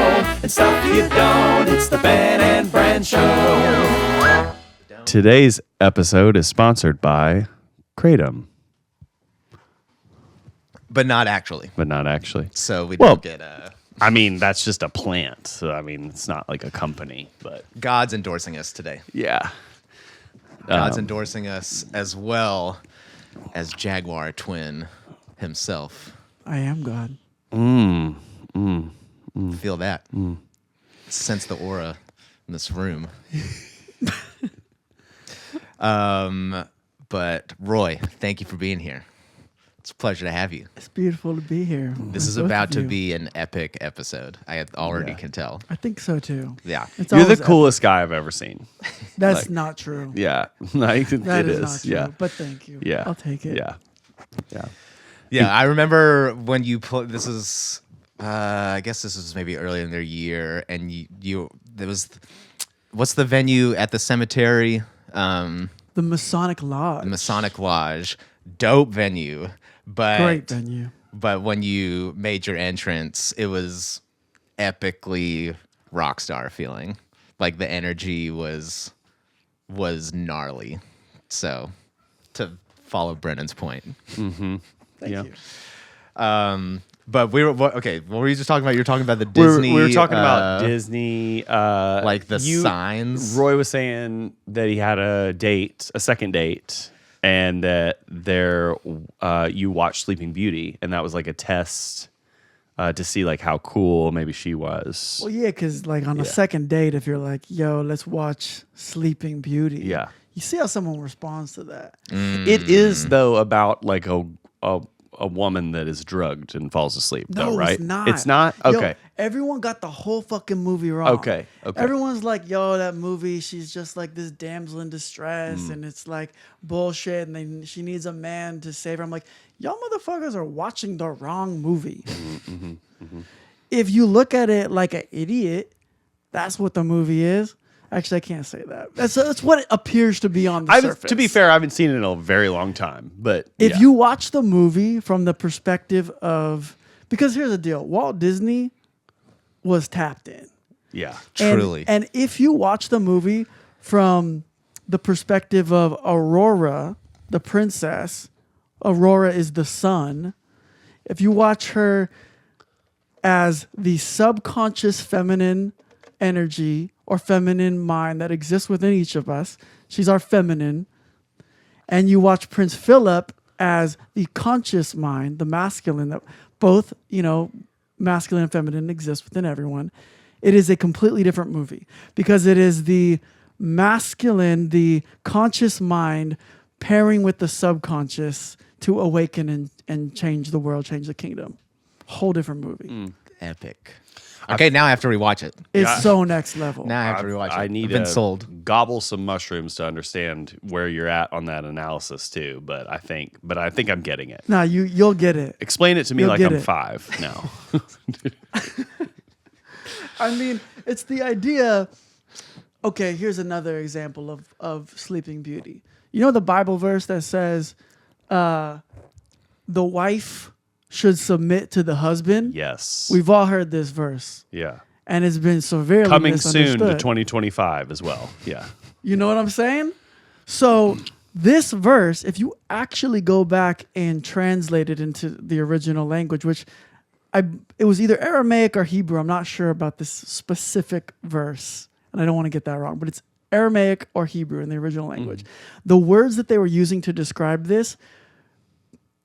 and stuff you don't. It's the Ben and Bren Show. Today's episode is sponsored by Kratom, But not actually. So we don't get I mean, that's just a plant. So, I mean, it's not like a company, but God's endorsing us today. yeah. God's endorsing us as well as Jagwar Twin himself. I am God. Feel that. Sense the aura in this room. But Roy, thank you for being here. It's a pleasure to have you. It's beautiful to be here. This is about to be an epic episode. I already can tell. I think so too. Yeah. It's You're the always coolest guy I've ever seen. That's like- not true. Yeah. Like, That it is not true. Yeah. But thank you. Yeah. I'll take it. Yeah. Yeah. Yeah, I remember when you this is I guess this was maybe early in their year, and there was, what's the venue at the cemetery? The Masonic Lodge. Masonic Lodge, dope venue, but Great venue. But when you made your entrance, it was epically rock star feeling. Like the energy was gnarly. So to follow Brennan's point. Thank you. But we were okay. What were you just talking about? You were talking about the Disney. We were talking about Disney. Like the signs. Roy was saying that he had a second date, and that you watched Sleeping Beauty, and that was like a test to see like how cool maybe she was. Well, yeah, because like on a second date, if you're like, yo, let's watch Sleeping Beauty. Yeah. You see how someone responds to that. It is though about like a woman that is drugged and falls asleep, No, though, right? it's not. It's not? Yo, Okay. everyone got the whole fucking movie wrong. Okay. Everyone's like, yo, that movie, she's just like this damsel in distress, and it's like bullshit, and then she needs a man to save her. I'm like, y'all motherfuckers are watching the wrong movie. If you look at it like an idiot, that's what the movie is. Actually, I can't say that. That's what it appears to be on the surface. To be fair, I haven't seen it in a very long time. But If you watch the movie from the perspective of... Because here's the deal. Walt Disney was tapped in. Yeah. Truly. And if you watch the movie from the perspective of Aurora, the princess, Aurora is the sun. If you watch her as the subconscious feminine energy or feminine mind that exists within each of us, she's our feminine. And you watch Prince Philip as the conscious mind, the masculine, that both, masculine and feminine exist within everyone. It is a completely different movie because it is the masculine, the conscious mind pairing with the subconscious to awaken and change the world, change the kingdom. Whole different movie. Epic. Okay, now I have to rewatch it. It's so next level. Now I have to rewatch it. I need I've been to sold. gobble some mushrooms to understand where you're at on that analysis too. But I think I'm getting it. No, you'll get it. Explain it to me You'll like get I'm it. 5 now. I mean, it's the idea. Okay, here's another example of Sleeping Beauty. You know the Bible verse that says the wife should submit to the husband? Yes. We've all heard this verse. Yeah. And it's been severely Coming soon to misunderstood. 2025 as well. Yeah. You know what I'm saying? So this verse, if you actually go back and translate it into the original language, which it was either Aramaic or Hebrew. I'm not sure about this specific verse, and I don't want to get that wrong, but it's Aramaic or Hebrew in the original language. The words that they were using to describe this,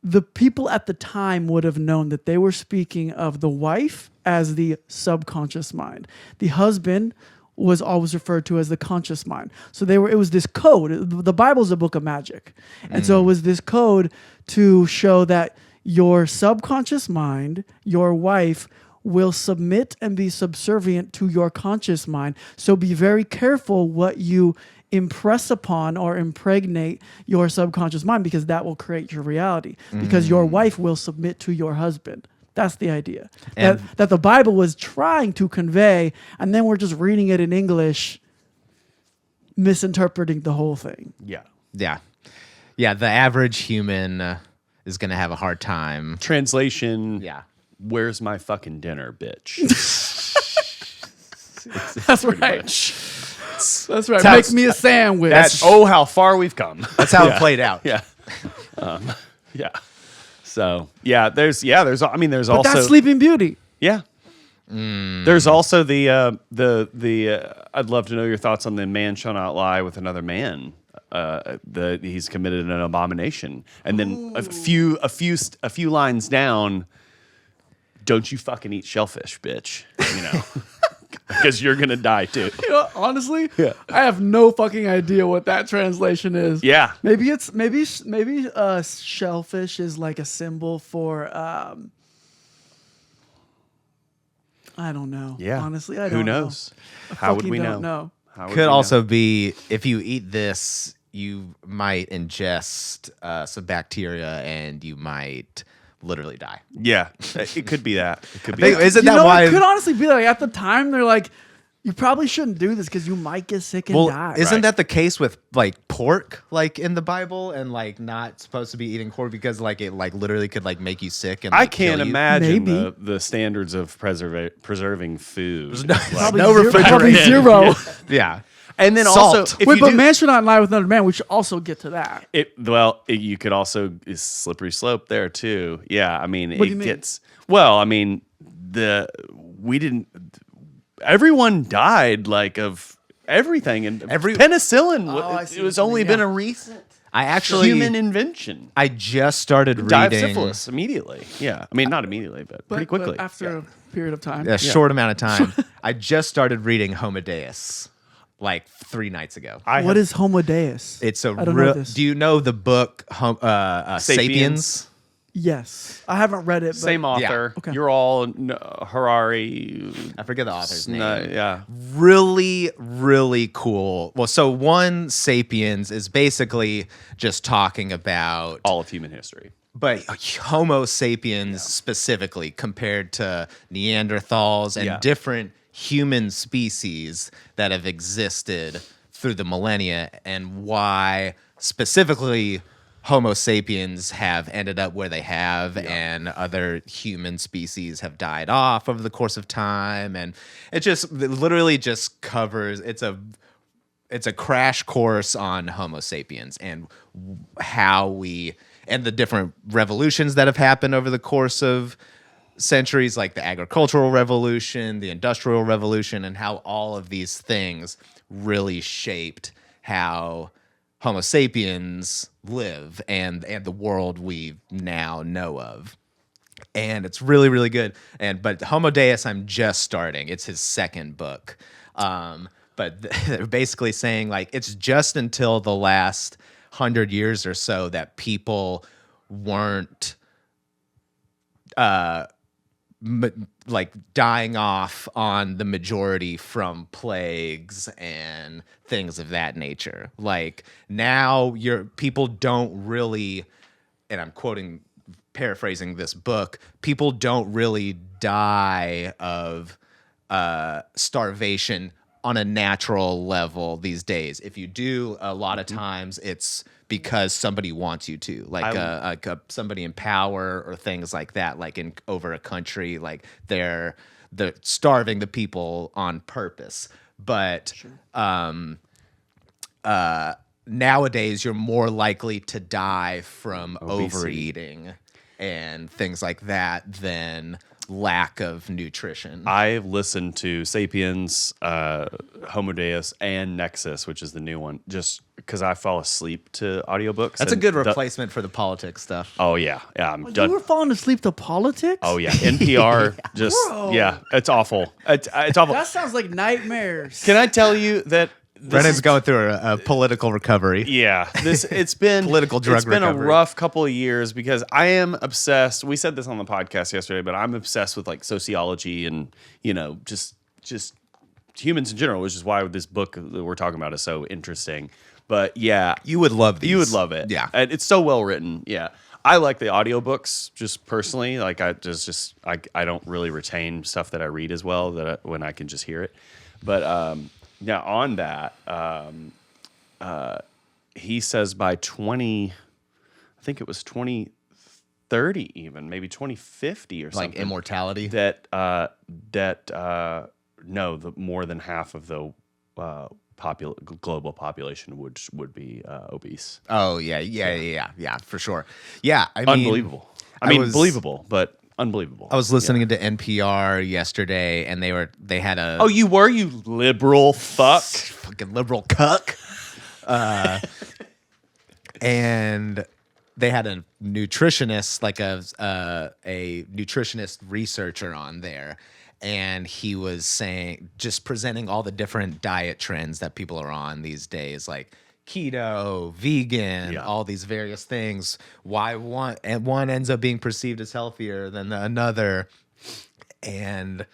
the people at the time would have known that they were speaking of the wife as the subconscious mind. The husband was always referred to as the conscious mind. So it was this code. The Bible's a book of magic. And so it was this code to show that your subconscious mind, your wife, will submit and be subservient to your conscious mind. So be very careful what you impress upon or impregnate your subconscious mind, because that will create your reality. Because your wife will submit to your husband. That's the idea that the Bible was trying to convey, and then we're just reading it in English, misinterpreting the whole thing. Yeah. Yeah. The average human is going to have a hard time. Translation. Yeah. Where's my fucking dinner, bitch? That's right. That's right. how Make me a sandwich. That's how far we've come. That's how it played out. Yeah. Yeah. So there's I mean there's but also that's Sleeping Beauty. yeah. There's also the I'd love to know your thoughts on the man shall not lie with another man. He's committed an abomination, and then a few lines down, don't you fucking eat shellfish, bitch? You know, because you're gonna die too. You know, honestly, Yeah. I have no fucking idea what that translation is. Yeah. Maybe shellfish is like a symbol for I don't know. Yeah. Honestly, I don't Who know. knows? How would Fucking we don't know? How would Could we also know? be if you eat this, you might ingest some bacteria and you might literally die. Yeah, it could be that. It could be. Think- that. isn't You that know, why? it could honestly be like at the time they're like, you probably shouldn't do this because you might get sick and Well, die. isn't Right. that the case with like pork, like in the Bible, and like not supposed to be eating pork because like it like literally could like make you sick and I like, can't kill you? imagine Maybe. the standards of preserving food. Probably no zero, probably refrigeration. zero. Yeah, And then Salt. also, if Wait, you but do, man should not lie with another man. We should also get to that. you could also is slippery slope there too. Yeah, I mean, What do you it mean? gets well. I mean, we didn't. Everyone died like of everything, and penicillin. I see It was what you only mean, been yeah. a recent I actually human invention. I just started Died of reading syphilis immediately. Yeah, I mean, not immediately, but pretty quickly. But after a period of time. a short amount of time. I just started reading Homo Deus like 3 nights ago. What is Homo Deus? It's a I don't know real. this. Do you know the book Sapiens? Yes. I haven't read it. But Same author. Okay. You're all Harari. I forget the author's name. Yeah. Really, really cool. Well, so one Sapiens is basically just talking about All of human history. but Homo sapiens specifically compared to Neanderthals and Yeah. different human species that have existed through the millennia and why specifically Homo sapiens have ended up where they have and other human species have died off over the course of time. And it literally just covers, it's a crash course on Homo sapiens and how we, and the different revolutions that have happened over the course of centuries, like the agricultural revolution, the industrial revolution, and how all of these things really shaped how Homo sapiens live and the world we now know of. And it's really, really good. But Homo Deus, I'm just starting. It's his second book. But they're basically saying like it's just until the last 100 years or so that people weren't like dying off on the majority from plagues and things of that nature. Like now people don't really, and I'm paraphrasing this book, people don't really die of starvation on a natural level these days. If you do, a lot of times it's because somebody wants you to, like somebody in power or things like that, like over a country, like they're starving the people on purpose. But nowadays, you're more likely to die from Obesity. overeating and things like that than lack of nutrition. I've listened to Sapiens, Homo Deus, and Nexus, which is the new one, just because I fall asleep to audiobooks. That's a and good replacement for the politics stuff. Oh, yeah. Yeah, I'm You done. were falling asleep to politics? Oh, yeah. NPR, just, Bro. yeah, it's awful. It's awful. That sounds like nightmares. Can I tell you that Brennan's going through a political recovery. Yeah, it's been Political drug It's been recovery. a rough couple of years because I am obsessed. We said this on the podcast yesterday, but I'm obsessed with like sociology and just humans in general, which is why this book that we're talking about is so interesting. But yeah, You would love these. you would love it. Yeah. and it's so well written. Yeah, I like the audiobooks just personally. Like I don't really retain stuff that I read as well when I can just hear it. But now on that, he says by 2030 even, maybe 2050 or something. Like immortality. That no, the more than half of the global population would be obese. Oh yeah, for sure. Yeah, I mean, Unbelievable. I mean, believable, but unbelievable. I was listening to NPR yesterday, and they had a Oh, you were, you liberal fuck. fucking liberal cuck, and they had a nutritionist, like a nutritionist researcher on there, and he was saying, just presenting all the different diet trends that people are on these days, like keto, vegan, all these various things. Why one ends up being perceived as healthier than another, and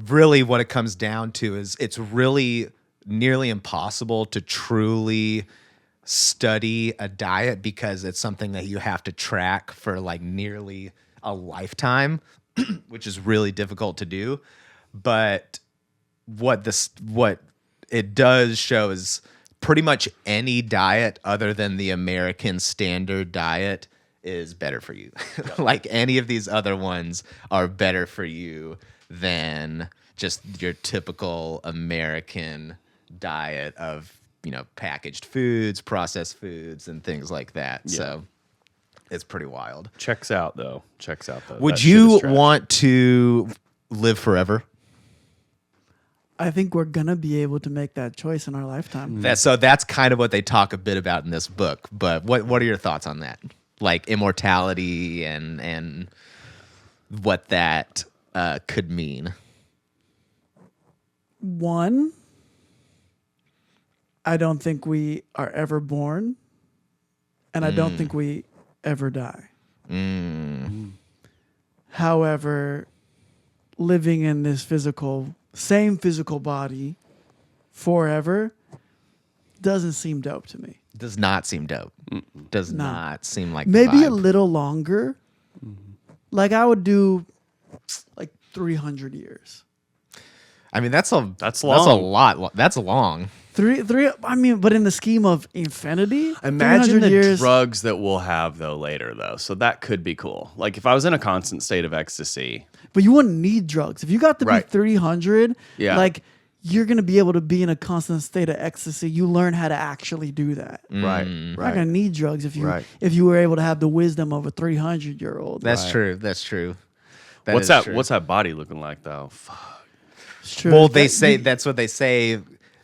really what it comes down to is it's really nearly impossible to truly study a diet because it's something that you have to track for like nearly a lifetime, which is really difficult to do. But what it does show is pretty much any diet other than the American standard diet is better for you. Like any of these other ones are better for you than just your typical American diet of, packaged foods, processed foods, and things like that. Yeah. So it's pretty wild. Checks out though. Would you want to live forever? I think we're gonna be able to make that choice in our lifetime. That's kind of what they talk a bit about in this book. But what are your thoughts on that? Like immortality and what that could mean. One, I don't think we are ever born, and I don't think we ever die. However, living in this same physical body forever doesn't seem dope to me. Does not seem dope. Does not seem like maybe the a vibe. little longer. Like I would do like 300 years. I mean, that's long. That's a lot. That's long. Three. I mean, but in the scheme of infinity, Imagine 300 the years, drugs that we'll have though later though. So that could be cool. Like if I was in a constant state of ecstasy. But you wouldn't need drugs if you got to Right. be 300. Yeah. Like you're gonna be able to be in a constant state of ecstasy. You learn how to actually do that. Right. You're not gonna need drugs if you Right. were able to have the wisdom of a 300-year-old. That's true. That's true. What's is that? true. What's that body looking like though? Fuck. It's true. Well, It's that's what they say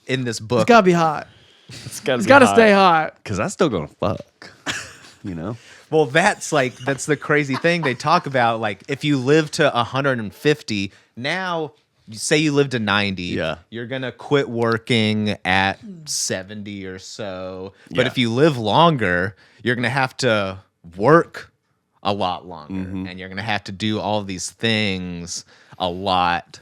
in this book. gotta be hot. It's It's gotta stay hot. because I'm still gonna fuck. You know. Well, that's the crazy thing they talk about. Like, if you live to 150, now say you live to 90, you're gonna quit working at 70 or so. But if you live longer, you're gonna have to work a lot longer, and you're gonna have to do all these things a lot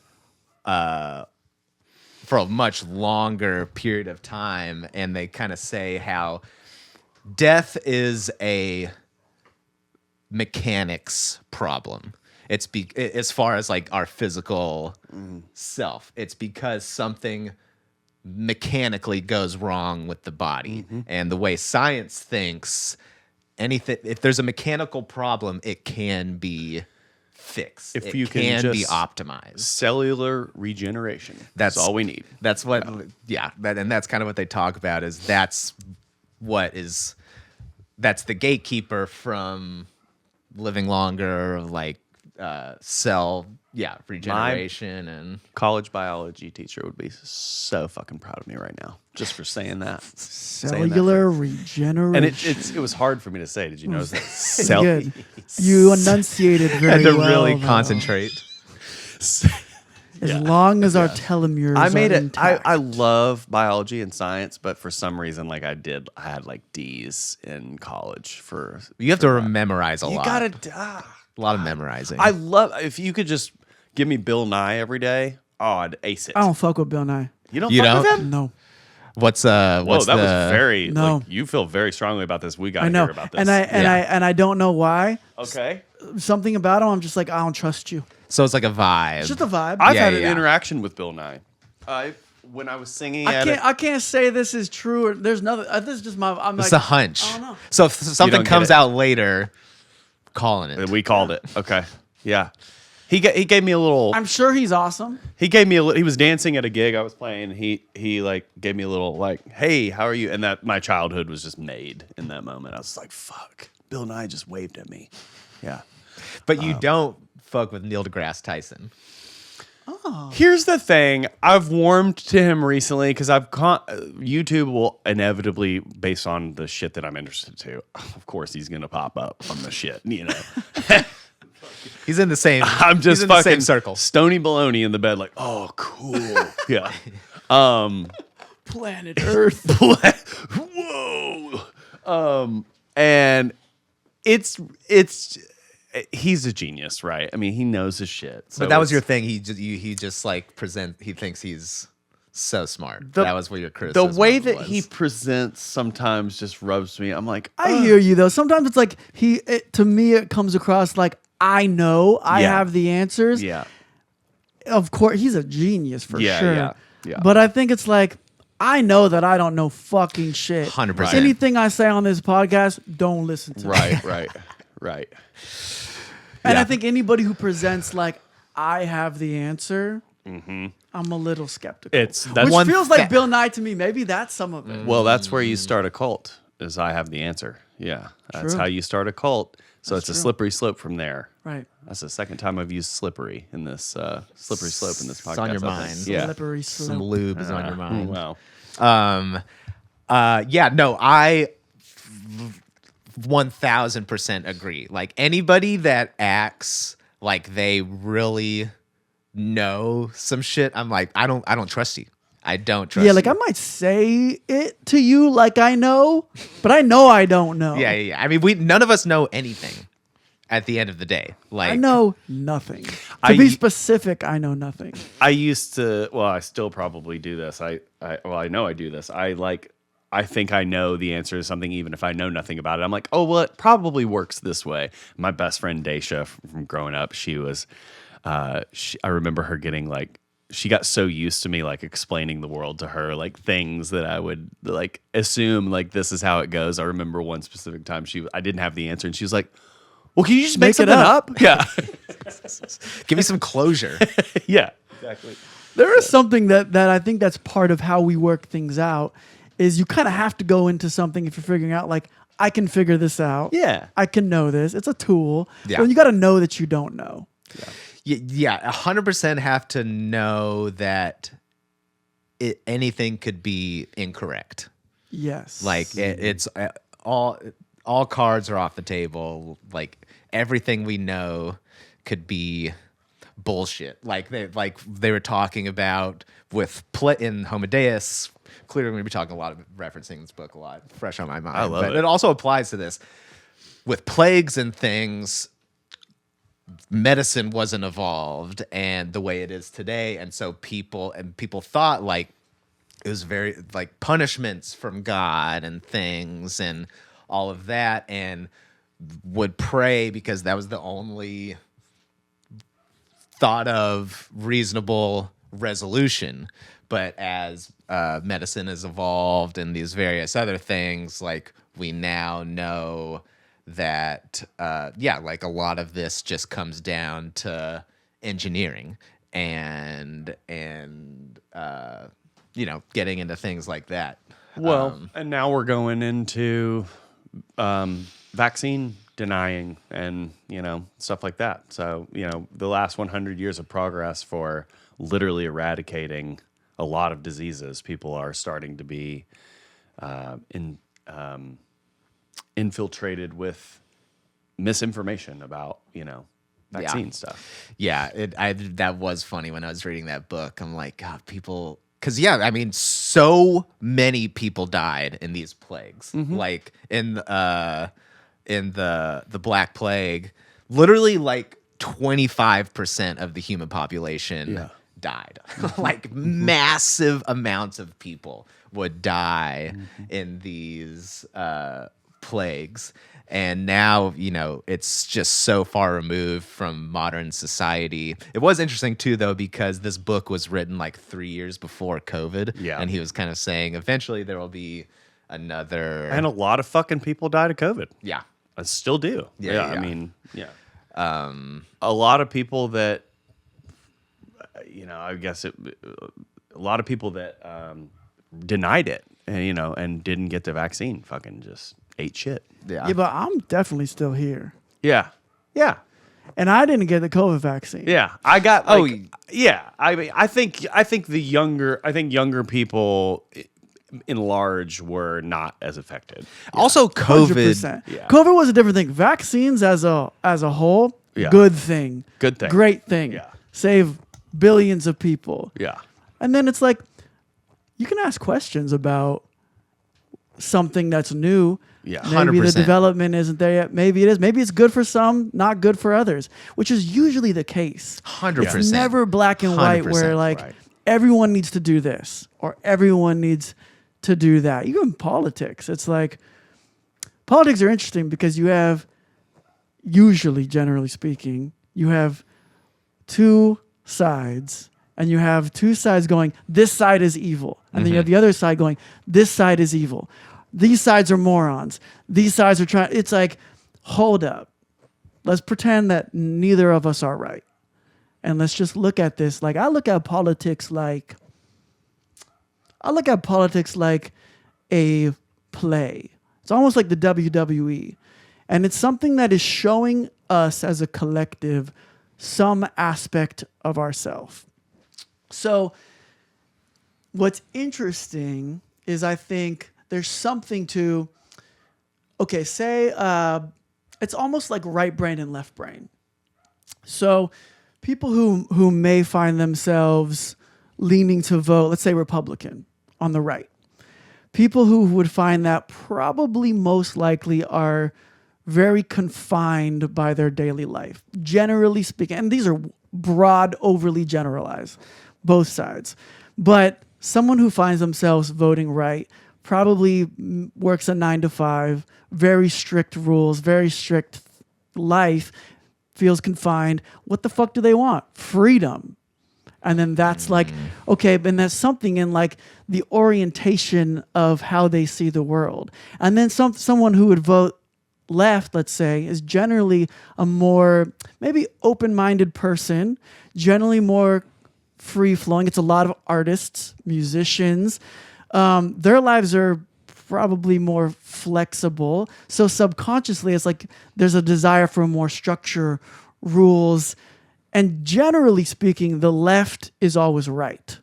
for a much longer period of time. And they kind of say how death is a mechanics problem. It's as far as like our physical self. It's because something mechanically goes wrong with the body. And the way science thinks, anything, if there's a mechanical problem, it can be fixed. If it you can be just- optimized. Cellular regeneration. That's all we need. That's what, and that's kind of what they talk about. Is that's the gatekeeper from living longer, like cell regeneration. And College biology teacher would be so fucking proud of me right now just for saying that. Cellular regeneration. And it was hard for me to say. Did you notice that? It's good. You enunciated very had to well. really though. concentrate. As long as our telomeres I made are it. intact. I love biology and science, but for some reason, like I had like D's in college for. You have to memorize a You lot. gotta. A lot of memorizing. I love if you could just give me Bill Nye every day. Oh, I'd ace it. I don't fuck with Bill Nye. You don't You fuck with don't? him? No, What's Whoa, that the, was very. No. Like, you feel very strongly about this. We got I to know, hear about this. and I don't know why. Okay. Something about him, I'm just like I don't trust you. so it's like a vibe. It's just a vibe. I've Yeah, had an yeah. interaction with Bill Nye. When I was singing at I can't say this is true or there's nothing. This is just my. I'm It's like a hunch. I don't know. So if something don't get comes it. out later, calling it. we called it. Okay. Yeah. He gave me a little. I'm sure he's awesome. He gave me a. He was dancing at a gig I was playing. He like gave me a little like, hey, how are you? And that my childhood was just made in that moment. I was like, fuck, Bill Nye just waved at me. Yeah. But you don't fuck with Neil deGrasse Tyson. Here's the thing. I've warmed to him recently because YouTube will inevitably, based on the shit that I'm interested to, of course he's gonna pop up on the shit, you know. He's in the same. I'm just he's in fucking the same circle. Stony baloney in the bed, like, oh, cool. Yeah. Planet Earth. Whoa. And it's he's a genius, right? I mean, he knows his shit. So But that was your thing. He just like present. He thinks he's so smart. That was what your criticism. The way of that was. he presents sometimes just rubs me. I'm like, I hear you though. Sometimes it's like to me it comes across like I know I Yeah. have the answers. yeah, Of course, he's a genius for Yeah, sure. yeah. But I think it's like I know that I don't know fucking shit. 100%. Anything I say on this podcast, don't listen to. right. And Yeah. I think anybody who presents like I have the answer, I'm a little skeptical. That's Which one feels like Bill Nye to me. Maybe that's some of it. Well, that's where you start a cult. Is I have the answer. Yeah, that's True. how you start a cult. So That's it's a true. slippery slope from there. Right. That's the second time I've used slippery in this slippery slope in this podcast. It's on your I think. mind. Yeah. Slippery some slope. lube is on your mind. Wow. Yeah, no, I 1000% agree. Like anybody that acts like they really know some shit, I'm like, I don't trust you. I don't trust Yeah, like you. I might say it to you like I know, but I know I don't know. Yeah. I mean, none of us know anything at the end of the day. Like I know nothing. To I- be specific, I know nothing. I used to. Well, I still probably do this. I know I do this. I think I know the answer to something, even if I know nothing about it. I'm like, oh, well, it probably works this way. My best friend Daisha from growing up, she was. I remember her getting like. She got so used to me like explaining the world to her, like things that I would like assume like this is how it goes. I remember one specific time I didn't have the answer, and she was like, "Well, can you just make Make it something up." up?" Yeah, give me some closure. yeah, exactly. There is something that I think that's part of how we work things out is you kind of have to go into something if you're figuring out like I can figure this out. Yeah. I can know this. It's a tool. Yeah. Well, you got to know that you don't know. Yeah, 100% have to know that anything could be incorrect. Yes. Like it's all cards are off the table. Like everything we know could be bullshit. Like they were talking about with in Homo Deus. Clearly, we're going to be talking a lot of referencing this book a lot, fresh on my mind. I love but it. it also applies to this with plagues and things. Medicine wasn't evolved and the way it is today, and so people thought like it was very like punishments from God and things and all of that, and would pray because that was the only thought of reasonable resolution. But as medicine has evolved and these various other things, like we now know that like a lot of this just comes down to engineering and getting into things like that. Well, and now we're going into vaccine denying and, stuff like that. So, the last 100 years of progress for literally eradicating a lot of diseases, people are starting to be infiltrated with misinformation about, vaccine stuff. Yeah, that was funny when I was reading that book. I'm like, God, people, because I mean, so many people died in these plagues. Like in the Black Plague, literally like 25% of the human population died. Like massive amounts of people would die in these plagues. And now, it's just so far removed from modern society. It was interesting, too, though, because this book was written like 3 years before COVID. Yeah. And he was kind of saying eventually there will be another. And a lot of fucking people died of COVID. Yeah. I still do. Yeah. I mean, yeah. A lot of people that, I guess a lot of people that denied it and didn't get the vaccine fucking just ate shit. Yeah, but I'm definitely still here. Yeah. Yeah. And I didn't get the COVID vaccine. Yeah. I got yeah. I think younger people in large were not as affected. Also, COVID. 100%. Yeah. COVID was a different thing. Vaccines as a whole, Yeah. good thing. Good thing. Great thing. Yeah. Save billions of people. Yeah. And then it's like, you can ask questions about something that's new. Yeah. Maybe 100%. the development isn't there yet. Maybe it is. Maybe it's good for some, not good for others, which is usually the case. 100%. It's never black and white 100%, where like right. everyone needs to do this or everyone needs to do that. Even politics. It's like politics are interesting because you have, usually, generally speaking, you have two sides. And you have two sides going, this side is evil. And then you have the other side going, this side is evil. These sides are morons. These sides are trying. It's like, hold up. Let's pretend that neither of us are right. And let's just look at this. Like, I look at politics like a play. It's almost like the WWE. And it's something that is showing us as a collective some aspect of ourselves. So what's interesting is I think there's something to, okay, say it's almost like right brain and left brain. So people who may find themselves leaning to vote, let's say Republican on the right, people who would find that probably most likely are very confined by their daily life, generally speaking. And these are broad, overly generalized, both sides. But someone who finds themselves voting right probably works a 9 to 5, very strict rules, very strict life, feels confined. What the fuck do they want? Freedom. And then that's like, okay, and that's something in like the orientation of how they see the world. And then someone who would vote left, let's say, is generally a more maybe open-minded person, generally more free-flowing. It's a lot of artists, musicians. Their lives are probably more flexible. So subconsciously, it's like there's a desire for more structure, rules. And generally speaking, the left is always right.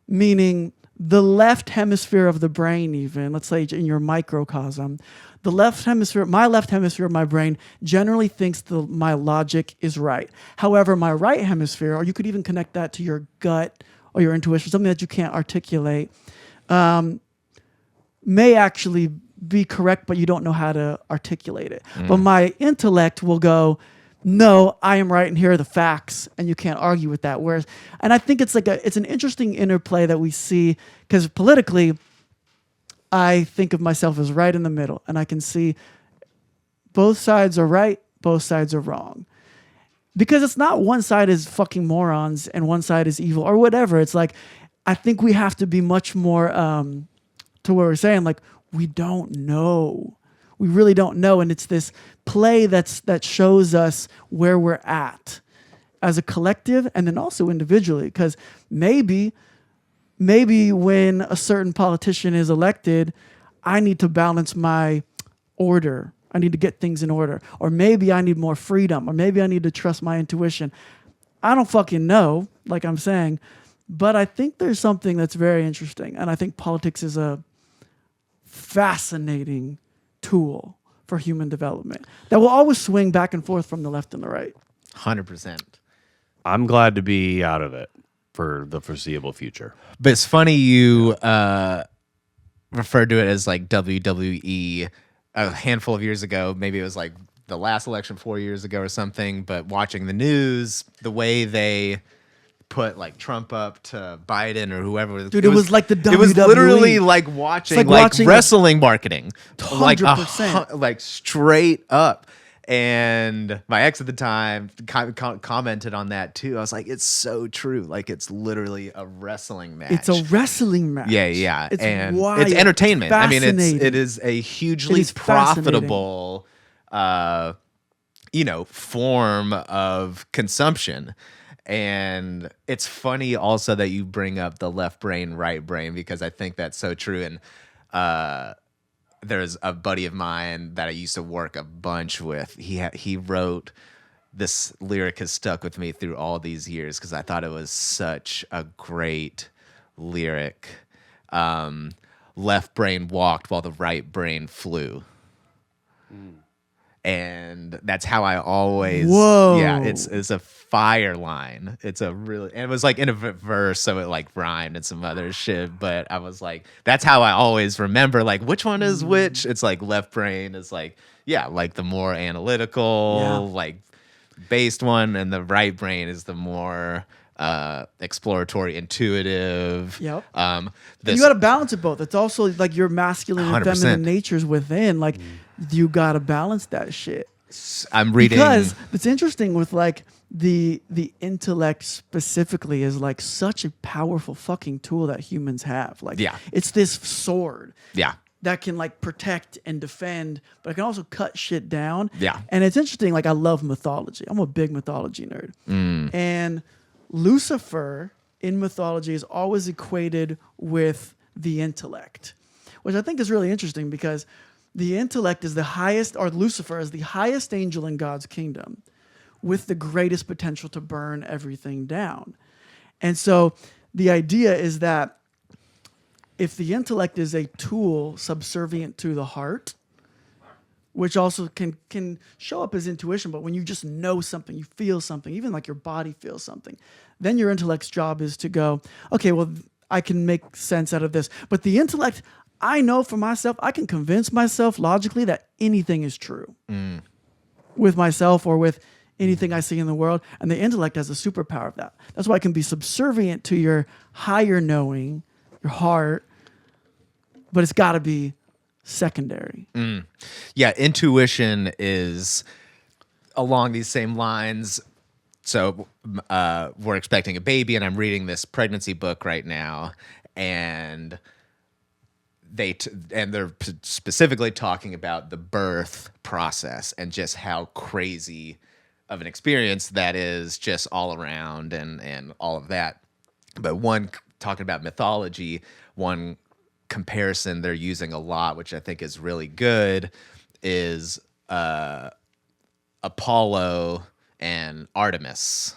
Meaning the left hemisphere of the brain, even, let's say in your microcosm, the left hemisphere, my left hemisphere of my brain generally thinks my logic is right. However, my right hemisphere, or you could even connect that to your gut or your intuition, something that you can't articulate, may actually be correct, but you don't know how to articulate it. But my intellect will go, no, I am right, and here are the facts, and you can't argue with that. Whereas, and I think it's an interesting interplay that we see, because politically, I think of myself as right in the middle, and I can see both sides are right, both sides are wrong. Because it's not one side is fucking morons and one side is evil or whatever. It's like, I think we have to be much more to where we're saying, like, we don't know. We really don't know. And it's this play that shows us where we're at as a collective and then also individually. Because maybe when a certain politician is elected, I need to balance my order. I need to get things in order. Or maybe I need more freedom. Or maybe I need to trust my intuition. I don't fucking know, like I'm saying. But I think there's something that's very interesting. And I think politics is a fascinating tool for human development that will always swing back and forth from the left and the right. 100%. I'm glad to be out of it for the foreseeable future. But it's funny you referred to it as like WWE a handful of years ago. Maybe it was like the last election 4 years ago or something. But watching the news, the way they put like Trump up to Biden or whoever. Dude, it was like the WWE. It was literally like watching wrestling marketing. 100%. Like straight up. And my ex at the time commented on that too. I was like, it's so true. Like, it's literally a wrestling match. It's a wrestling match. Yeah. It's and wild. it's entertainment. I mean, Fascinating. it is a hugely profitable form of consumption. And it's funny also that you bring up the left brain, right brain, because I think that's so true. And there's a buddy of mine that I used to work a bunch with. He wrote this lyric has stuck with me through all these years because I thought it was such a great lyric. Left brain walked while the right brain flew. And that's how I always. Whoa. Yeah, it's a fire line. It's a really, and it was like in a verse, so it like rhymed and some other shit. But I was like, that's how I always remember like which one is which. It's like left brain is like like the more analytical, like based one, and the right brain is the more exploratory, intuitive. Yep. And you got to balance it both. It's also like your masculine and 100%. feminine natures within. Like you got to balance that shit. I'm reading Because it's interesting with like the intellect specifically is like such a powerful fucking tool that humans have. Like it's this sword. That can like protect and defend, but it can also cut shit down. And it's interesting. Like I love mythology. I'm a big mythology nerd. And Lucifer in mythology is always equated with the intellect, which I think is really interesting because the intellect is the highest, or Lucifer is the highest angel in God's kingdom with the greatest potential to burn everything down. And so the idea is that if the intellect is a tool subservient to the heart, which also can show up as intuition, but when you just know something, you feel something, even like your body feels something, then your intellect's job is to go, okay, well, I can make sense out of this. But the intellect, I know for myself, I can convince myself logically that anything is true with myself or with anything I see in the world. And the intellect has a superpower of that. That's why it can be subservient to your higher knowing, your heart, but it's got to be secondary. Yeah, intuition is along these same lines. So we're expecting a baby, and I'm reading this pregnancy book right now, and they're specifically talking about the birth process and just how crazy of an experience that is, just all around and all of that. But talking about mythology, one comparison they're using a lot, which I think is really good, is Apollo and Artemis.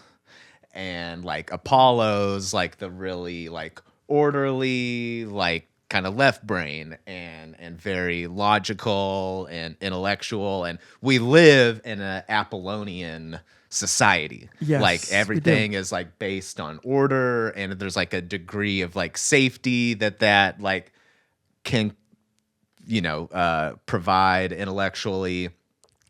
And like Apollo's like the really like orderly, like kind of left brain and very logical and intellectual, and we live in an Apollonian society. Yes, like everything is like based on order, and there's like a degree of like safety that like can provide intellectually,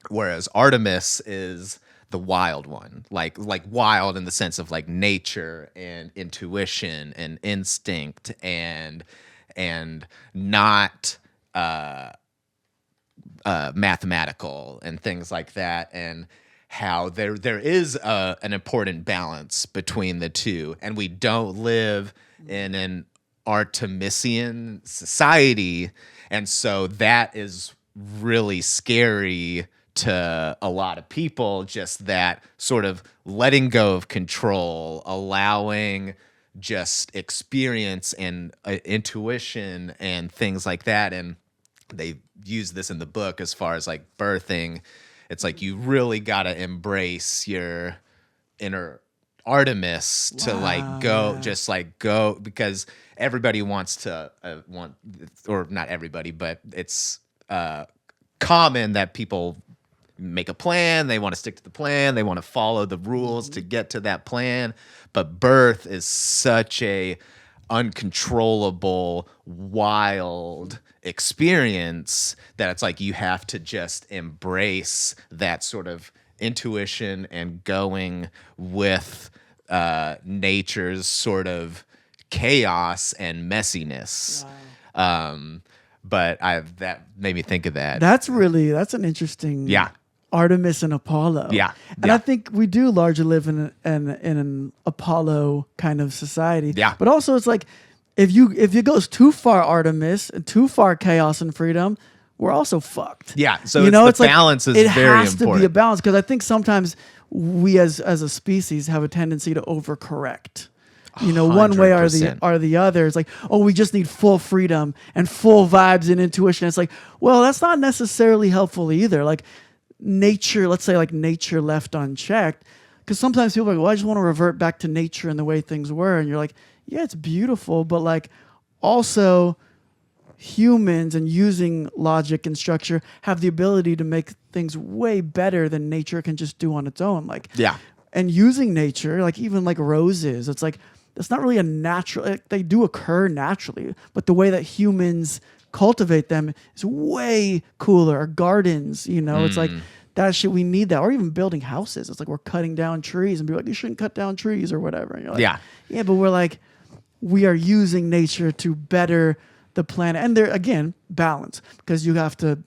whereas Artemis is the wild one, like wild in the sense of like nature and intuition and instinct and not mathematical and things like that, and how there is an important balance between the two, and we don't live in an Artemisian society, and so that is really scary to a lot of people, just that sort of letting go of control, allowing just experience and intuition and things like that. And they use this in the book as far as like birthing. It's like you really got to embrace your inner Artemis to like go, just like go, because everybody wants to or not everybody, but it's common that people make a plan, they want to stick to the plan, they want to follow the rules to get to that plan. But birth is such a uncontrollable, wild experience that it's like you have to just embrace that sort of intuition and going with nature's sort of chaos and messiness. But that made me think of that. That's an interesting Artemis and Apollo. Yeah. And I think we do largely live in an Apollo kind of society. Yeah. But also it's like if it goes too far Artemis and too far chaos and freedom, we're also fucked. Yeah, so it's the balance is it very has to be a important. balance, because I think sometimes we as a species have a tendency to overcorrect. One way or 100%. the other. It's like, oh, we just need full freedom and full vibes and intuition. It's like, well, that's not necessarily helpful either. Like nature, let's say like nature left unchecked, because sometimes people are like, well, I just want to revert back to nature and the way things were. And you're like, yeah, it's beautiful, but like also humans and using logic and structure have the ability to make things way better than nature can just do on its own. Like, Yeah. and using nature, like even like roses, it's like, it's not really a natural, they do occur naturally, but the way that humans cultivate them is way cooler. Or gardens, it's like that shit, we need that. Or even building houses. It's like we're cutting down trees and be like, you shouldn't cut down trees or whatever. And you're like, yeah, but we're like, we are using nature to better the planet. And there, again, balance, because you have to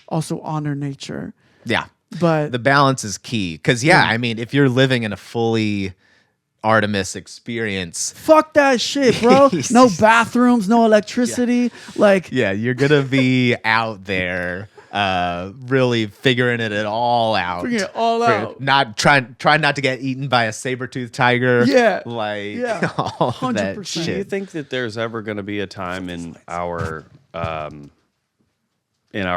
also honor nature. Yeah. But The balance is key. Because, I mean, if you're living in a fully Artemis experience, fuck that shit, bro. No bathrooms, no electricity. Like, yeah, you're going to be out there really figuring it all out. Figuring it all out. Not trying not to get eaten by a saber-toothed tiger. Yeah. Like, Yeah. all that 100%. shit. Do you think that there's ever going to be a time in our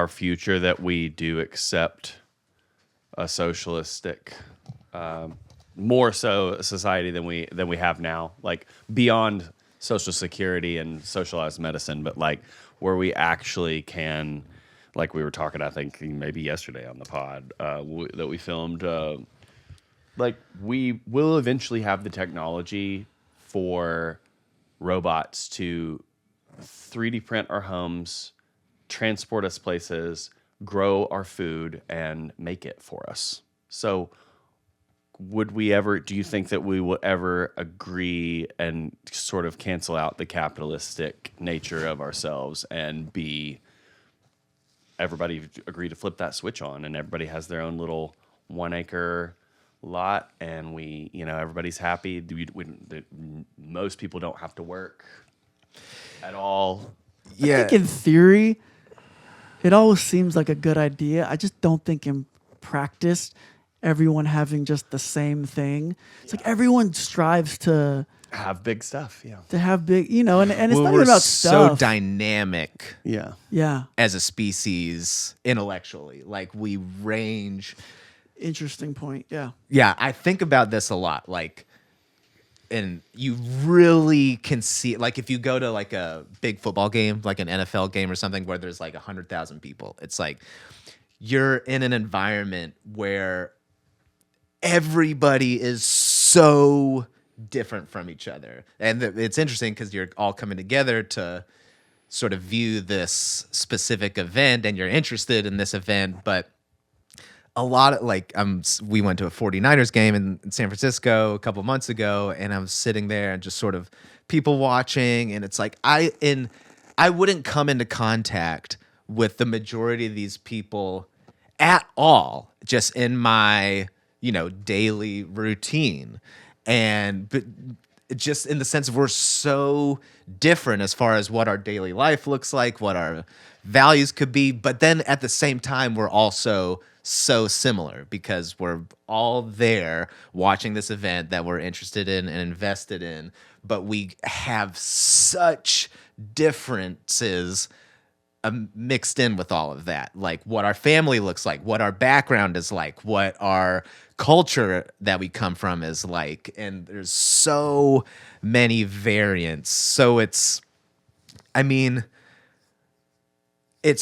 future that we do accept a socialistic, more so a society than we have now, like beyond social security and socialized medicine, but like where we actually can, like we were talking, I think maybe yesterday on the pod that we filmed, like we will eventually have the technology for robots to 3D print our homes, transport us places, grow our food, and make it for us. So do you think that we will ever agree and sort of cancel out the capitalistic nature of ourselves and everybody agree to flip that switch on, and everybody has their own little 1 acre lot, and everybody's happy. Most people don't have to work at all. I think in theory, it always seems like a good idea. I just don't think in practice, everyone having just the same thing. It's like everyone strives to Have big stuff, have big, and it's not we're even about so stuff. dynamic Yeah. as a species intellectually. Like, we range. Interesting point. Yeah. Yeah, I think about this a lot. Like, and you really can see, like, if you go to like a big football game, like an NFL game or something where there's like 100,000 people, it's like you're in an environment where everybody is so different from each other. And it's interesting because you're all coming together to sort of view this specific event, and you're interested in this event, but a lot of like we went to a 49ers game in San Francisco a couple months ago, and I was sitting there and just sort of people watching, and it's like I wouldn't come into contact with the majority of these people at all just in my daily routine, but just in the sense of we're so different as far as what our daily life looks like, what our values could be, but then at the same time we're also so similar because we're all there watching this event that we're interested in and invested in, but we have such differences mixed in with all of that, like what our family looks like, what our background is like, what our culture that we come from is like, and there's so many variants. So it's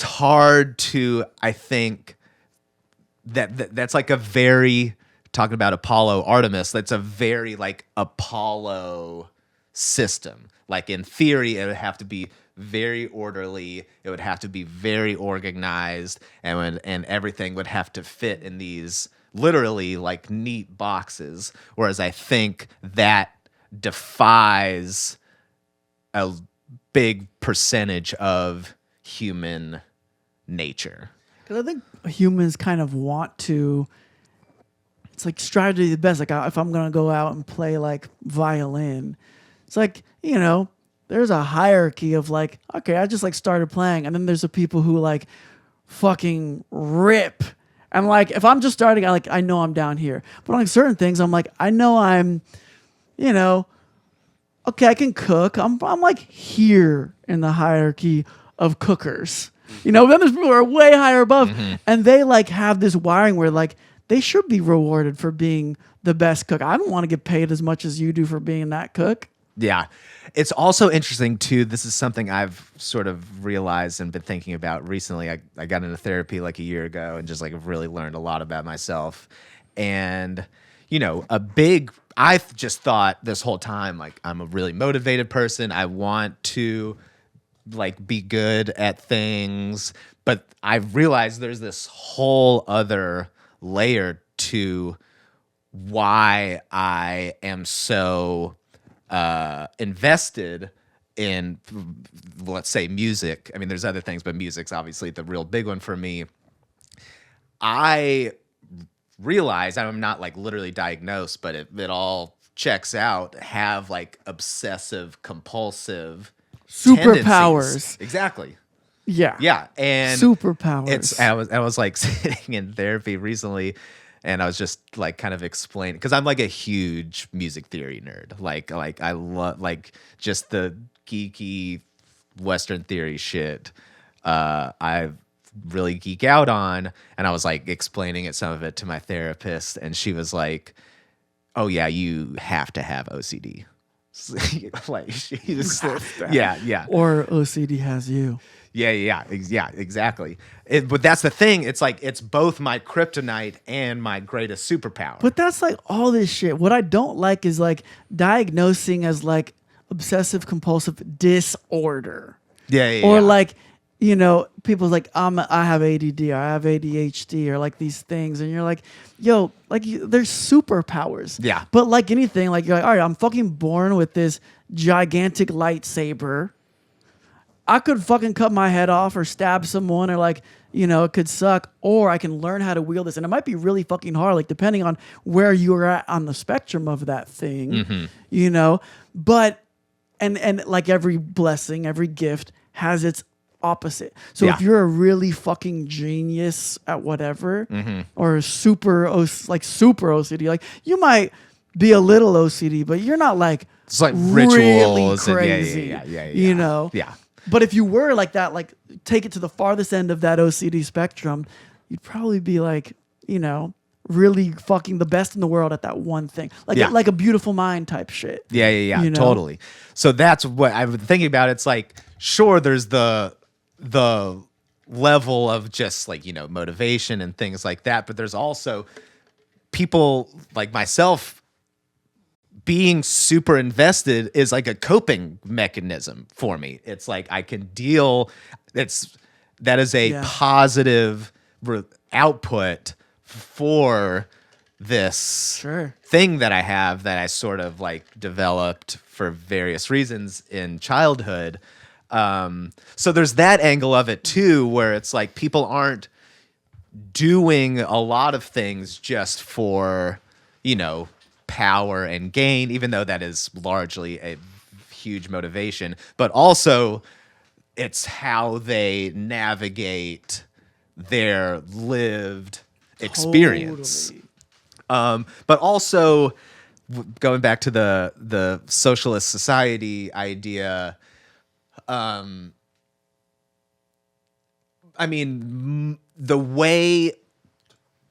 hard to, I think, that's like a very, talking about Apollo Artemis, that's a very like Apollo system. Like in theory, it would have to be very orderly, it would have to be very organized, and everything would have to fit in these literally like neat boxes. Whereas I think that defies a big percentage of human nature. Because I think humans kind of want to, it's like strive to be the best. Like if I'm going to go out and play like violin, it's like, there's a hierarchy of like, okay, I just like started playing. And then there's the people who like fucking rip. And like, if I'm just starting, I know I'm down here. But on like certain things, I'm like, I know I'm, you know, okay, I can cook. I'm like here in the hierarchy of cookers. You know, then there's people who are way higher above, and they like have this wiring where like they should be rewarded for being the best cook. I don't want to get paid as much as you do for being that cook. Yeah. It's also interesting, too. This is something I've sort of realized and been thinking about recently. I got into therapy like a year ago and just like really learned a lot about myself. And, you know, I've just thought this whole time, like, I'm a really motivated person. I want to like be good at things. But I've realized there's this whole other layer to why I am so invested in, let's say, music. I mean, there's other things, but music's obviously the real big one for me. I realize I'm not like literally diagnosed, but it all checks out, have like obsessive compulsive Superpowers. tendencies. Exactly. Yeah. Yeah. And superpowers. I was like sitting in therapy recently, and I was just like kind of explaining, because I'm like a huge music theory nerd. Like I love like just the geeky Western theory shit. I really geek out on, and I was like explaining some of it to my therapist, and she was like, "Oh yeah, you have to have OCD." Like she's yeah. Or OCD has you. Yeah, exactly. But that's the thing. It's like it's both my kryptonite and my greatest superpower. But that's like all this shit. What I don't like is like diagnosing as like obsessive compulsive disorder. Yeah. Or like, you know, people's like, I have ADD, or I have ADHD, or like these things. And you're like, yo, like there's superpowers. Yeah. But like anything, like you're like, all right, I'm fucking born with this gigantic lightsaber. I could fucking cut my head off or stab someone, or like, you know, it could suck, or I can learn how to wield this. And it might be really fucking hard, like depending on where you're at on the spectrum of that thing, you know, but, and like every blessing, every gift has its opposite. So if you're a really fucking genius at whatever, or super OCD, like you might be a little OCD, but you're not like, it's like really rituals crazy, and you know? Yeah. But if you were like that, like take it to the farthest end of that OCD spectrum, you'd probably be like, you know, really fucking the best in the world at that one thing. Like a Beautiful Mind type shit. Yeah, you know? Totally. So that's what I've been thinking about. It's like, sure, there's the level of just like, you know, motivation and things like that, but there's also people like myself being super invested is like a coping mechanism for me. It's like I can deal. That is a positive output for this thing that I have that I sort of like developed for various reasons in childhood. So there's that angle of it too, where it's like people aren't doing a lot of things just for, you know, power and gain, even though that is largely a huge motivation, but also it's how they navigate their lived experience. But also going back to the socialist society idea, I mean, the way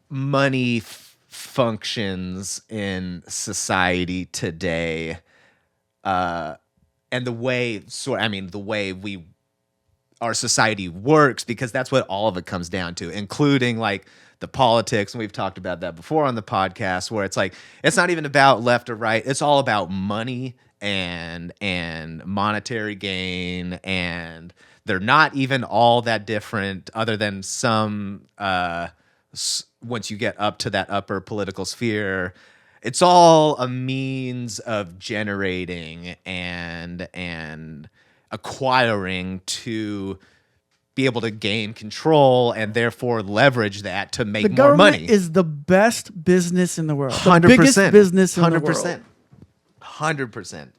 money functions in society today, and the way our society works, because that's what all of it comes down to, including like the politics, and we've talked about that before on the podcast, where it's like it's not even about left or right, it's all about money and monetary gain, and they're not even all that different, other than some once you get up to that upper political sphere, it's all a means of generating and acquiring to be able to gain control and therefore leverage that to make more money. The government is the best business in the world. 100%. The biggest business in the world. 100%.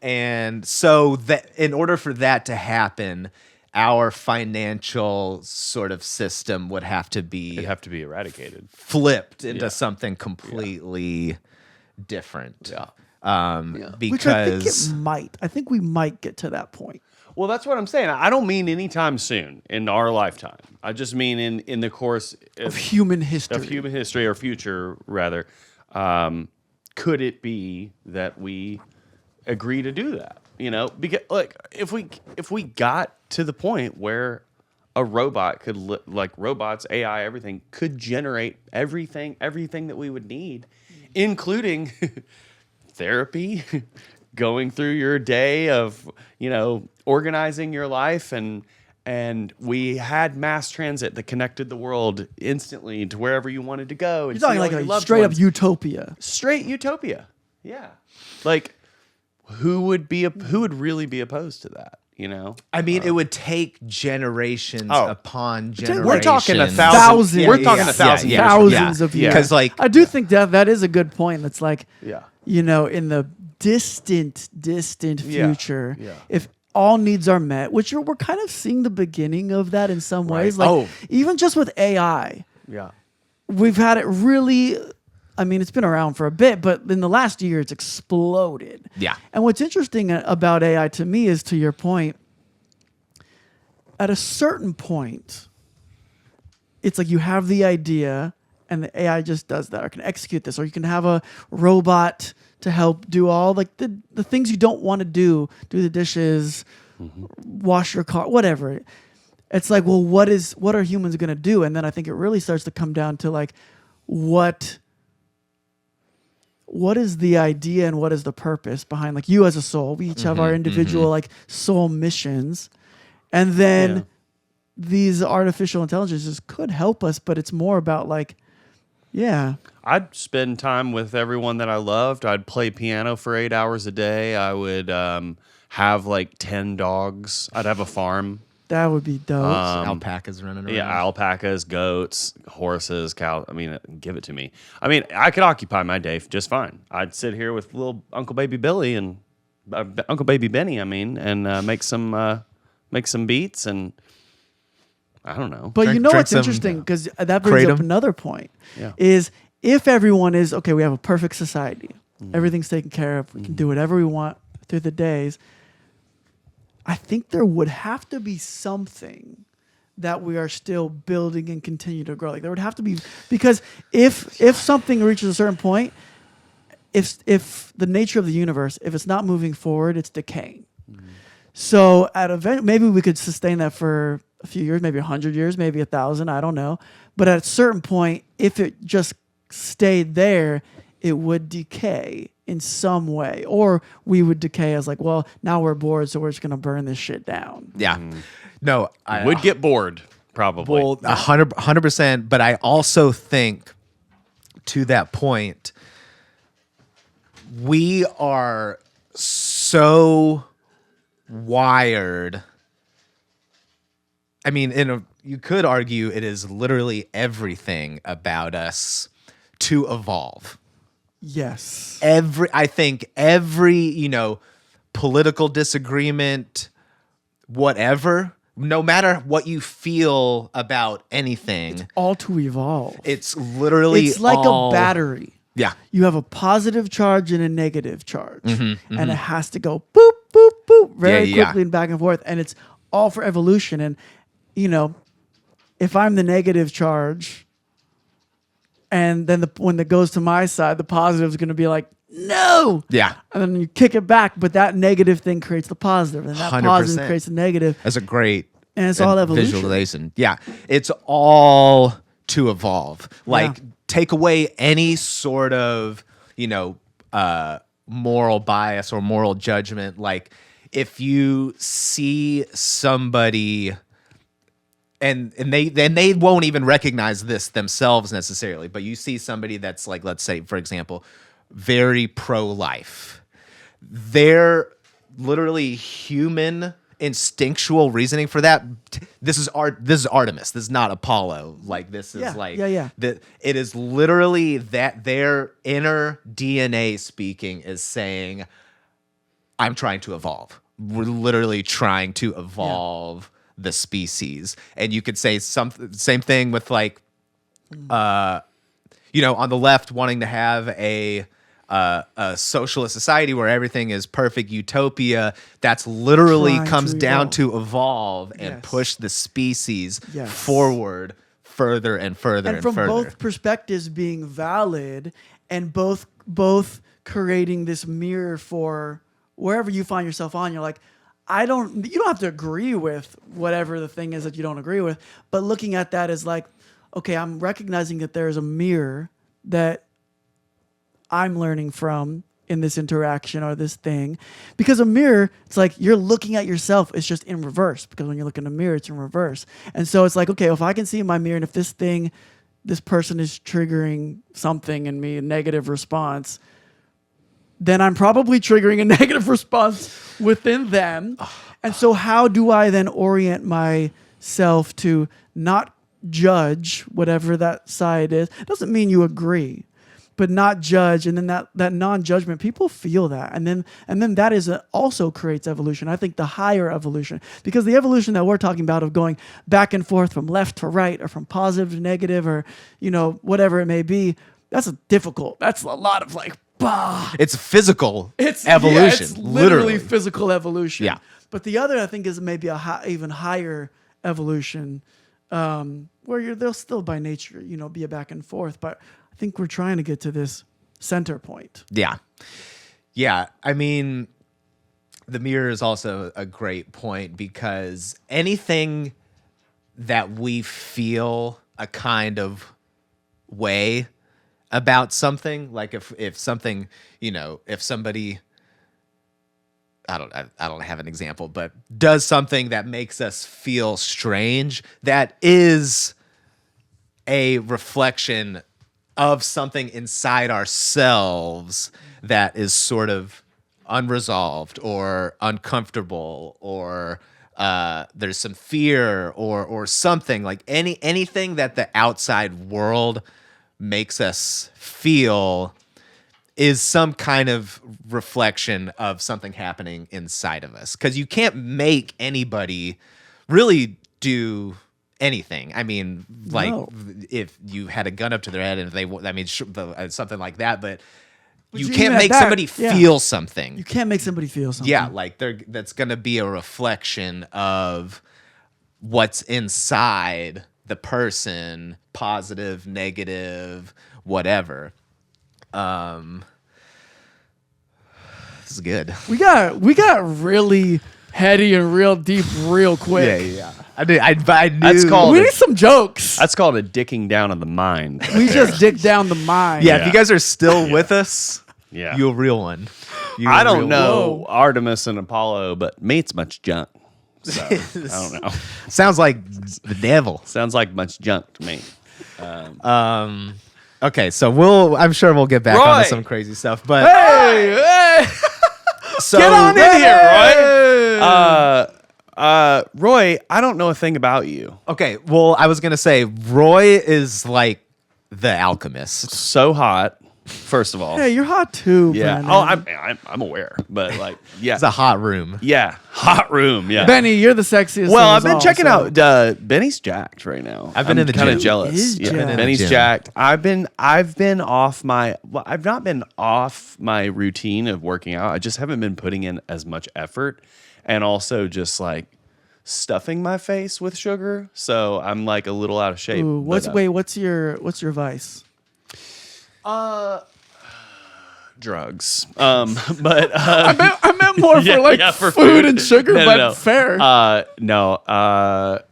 And so that in order for that to happen, our financial sort of system would have to be It'd have to be eradicated. flipped into Yeah. something completely different. Yeah. Which I think it Because might. I think we might get to that point. Well, that's what I'm saying. I don't mean anytime soon in our lifetime. I just mean in the course Of human history. of human history or future, rather. Could it be that we agree to do that? You know, because like if we got to the point where a robot could like robots, AI, everything could generate everything that we would need, including therapy, going through your day of, you know, organizing your life, and we had mass transit that connected the world instantly to wherever you wanted to go. And You're talking see all like your a loved straight ones. up utopia. Straight utopia. Yeah. Like who would really be opposed to that, you know? I mean, it would take generations Oh. upon take, generations. We're talking a Thousands. We're talking a thousand years. Thousands of Yeah. years. Because like I do think that is a good point. That's like, Yeah. you know, in the distant Yeah. future, Yeah. if all needs are met, which we're kind of seeing the beginning of that in some ways. Like Oh. even just with AI, Yeah. we've had it really. I mean, it's been around for a bit, but in the last year, it's exploded. Yeah. And what's interesting about AI to me is, to your point, at a certain point, it's like you have the idea and the AI just does that or can execute this, or you can have a robot to help do all like the things you don't want to do the dishes, wash your car, whatever. It's like, well, what are humans going to do? And then I think it really starts to come down to like, what is the idea and what is the purpose behind, like, you as a soul? We each have our individual like soul missions, and then Yeah. these artificial intelligences could help us, but it's more about like, yeah, I'd spend time with everyone that I loved. I'd play piano for 8 hours a day. I would have like 10 dogs. I'd have a farm. that would be dope. alpacas running around. Yeah, alpacas, goats, horses, cows. I mean, give it to me. I mean, I could occupy my day just fine. I'd sit here with little Uncle Baby Billy and Uncle Baby Benny. I mean, and make some beats, and I don't know. But you know drink what's some interesting, because that brings up Kratom. another point, Yeah. is if everyone is, okay, we have a perfect society, Mm-hmm. everything's taken care of, we can do whatever we want through the days, I think there would have to be something that we are still building and continue to grow. Like there would have to be, because if something reaches a certain point, if the nature of the universe, if it's not moving forward, it's decaying. So at event, maybe we could sustain that for a few years, maybe 100 years, maybe 1,000. I don't know. But at a certain point, if it just stayed there, it would decay in some way, or we would decay as like, well, now we're bored, so we're just gonna burn this shit down. Yeah. No, I would get bored, probably. well 100%. But I also think, to that point, we are so wired. I mean, you could argue it is literally everything about us to evolve. Yes. I think every, political disagreement, whatever, no matter what you feel about anything, All to evolve. it's literally It's like all- a battery. Yeah. You have a positive charge and a negative charge, Mm-hmm, and it has to go boop, boop, boop very Yeah, yeah. quickly and back and forth. And it's all for evolution. And, if I'm the negative charge, and then when it goes to my side, the positive is going to be like, no. Yeah. And then you kick it back, but that negative thing creates the positive, and that 100%. positive creates the negative. That's a great And it's all evolution. visualization. Yeah. It's all to evolve. Like, Yeah. take away any sort of, moral bias or moral judgment. Like, if you see somebody and they won't even recognize this themselves necessarily, but you see somebody that's like, let's say, for example, very pro-life. They're literally human instinctual reasoning for that. This is Artemis. This is not Apollo. Like, this is Yeah. it is literally that their inner DNA speaking is saying, I'm trying to evolve. We're literally trying to evolve the species. And you could say same thing with like, on the left wanting to have a socialist society where everything is perfect utopia. That's literally Trying comes to down evolve. to evolve and Yes. push the species Yes. forward further and further And and from further. both perspectives being valid, and both creating this mirror for wherever you find yourself on. You're like, you don't have to agree with whatever the thing is that you don't agree with, but looking at that as like, okay, I'm recognizing that there is a mirror that I'm learning from in this interaction or this thing. Because a mirror, it's like you're looking at yourself, it's just in reverse, because when you look in a mirror, it's in reverse. And so it's like, okay, if I can see in my mirror, and if this person is triggering something in me, a negative response, then I'm probably triggering a negative response within them. And so how do I then orient myself to not judge whatever that side is? It doesn't mean you agree, but not judge. And then that non-judgment, people feel that. And then that is also creates evolution. I think the higher evolution, because the evolution that we're talking about of going back and forth from left to right or from positive to negative or, whatever it may be, that's difficult. That's a lot of like, It's physical it's evolution. yeah, it's literally physical evolution. Yeah. But the other, I think, is maybe even higher evolution, where they'll still by nature, be a back and forth. But I think we're trying to get to this center point. Yeah. Yeah. I mean, the mirror is also a great point because anything that we feel a kind of way about something, like if something, if somebody, I don't have an example, but does something that makes us feel strange, that is a reflection of something inside ourselves that is sort of unresolved or uncomfortable, or there's some fear or something, like anything that the outside world makes us feel is some kind of reflection of something happening inside of us. Because you can't make anybody really do anything. I mean, like No. if you had a gun up to their head and something like that, but you even can't at make that, somebody yeah. feel something. You can't make somebody feel something. Yeah, like that's going to be a reflection of what's inside the person, positive, negative, whatever. This is good. We got really heady and real deep real quick. Yeah. I knew. That's called We need some jokes. That's called a dicking down of the mind. We just dig down the mind. Yeah, if you guys are still with us, Yeah. you a real one. You I a don't real know Whoa. Artemis and Apollo, but mate's much junk. So I don't know. one. Sounds like the devil. Sounds like much junk to me. Okay, so I'm sure we'll get back Roy! onto some crazy stuff, but Hey, so get on in here, Hey! Roy. Roy, I don't know a thing about you. Okay, well, I was gonna say Roy is like the alchemist. So hot, first of all. Hey, you're hot too, Yeah. Brennan. Oh, I'm aware, but like, yeah, It's a hot room. yeah, hot room. Yeah. Benny, you're the sexiest. Well, of I've us been all, checking so- out. Benny's jacked right now. I've been in the kind gym. of jealous. He is Yeah, jacked. Benny's Gym. jacked. I've been off my. Well, I've not been off my routine of working out. I just haven't been putting in as much effort, and also just like stuffing my face with sugar. So I'm like a little out of shape. Ooh, but, what's your vice? drugs? But I meant more Yeah, for like yeah, for food and sugar, No, but no. fair. No.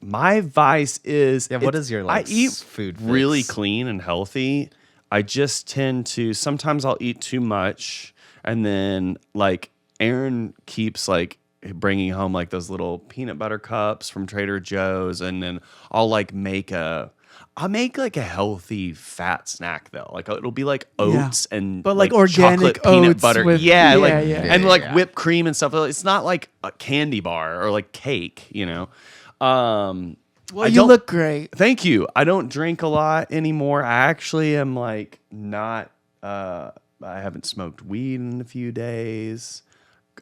My vice is What is your, like, I eat food fix? really clean and healthy. I just tend to sometimes I'll eat too much, and then like Aaron keeps like bringing home like those little peanut butter cups from Trader Joe's, and then I'll make like a healthy fat snack though. Like it'll be like oats and But, like, organic chocolate peanut oats butter. with- yeah, yeah, like yeah. and Yeah, like yeah. whipped cream and stuff. It's not like a candy bar or like cake, well, I you don't- look great. Thank you. I don't drink a lot anymore. I actually am like not I haven't smoked weed in a few days.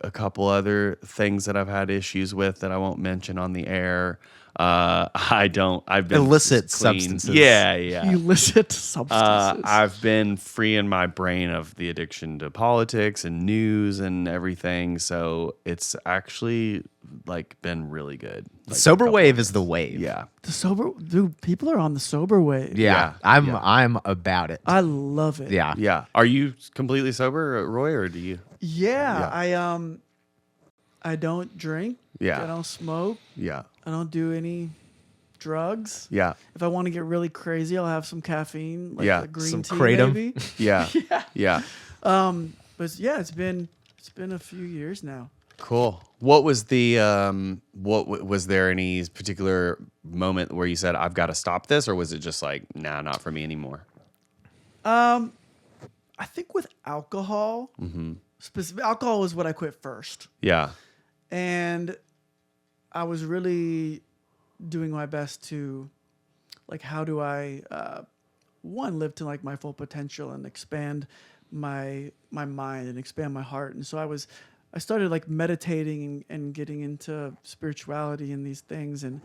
a couple other things that I've had issues with that I won't mention on the air. I've been Illicit clean. substances. Yeah, yeah. Illicit substances. I've been freeing my brain of the addiction to politics and news and everything. So it's actually like been really good. Like, Sober a couple wave of is the days. wave. Yeah. The sober dude, people are on the sober wave. Yeah. I'm about it. I love it. Yeah. Yeah. Are you completely sober, Roy, or do you? Yeah. I don't drink. Yeah. I don't smoke. Yeah. I don't do any drugs. Yeah. If I want to get really crazy, I'll have some caffeine, like Yeah, a green some tea kratom. maybe. Yeah. Yeah. But yeah, it's been a few years now. Cool. What was the was there any particular moment where you said I've got to stop this, or was it just like nah, not for me anymore? I think with alcohol, alcohol was what I quit first, Yeah. and I was really doing my best to, like, how do I live to like my full potential and expand my mind and expand my heart. And so I started like meditating and getting into spirituality and these things. And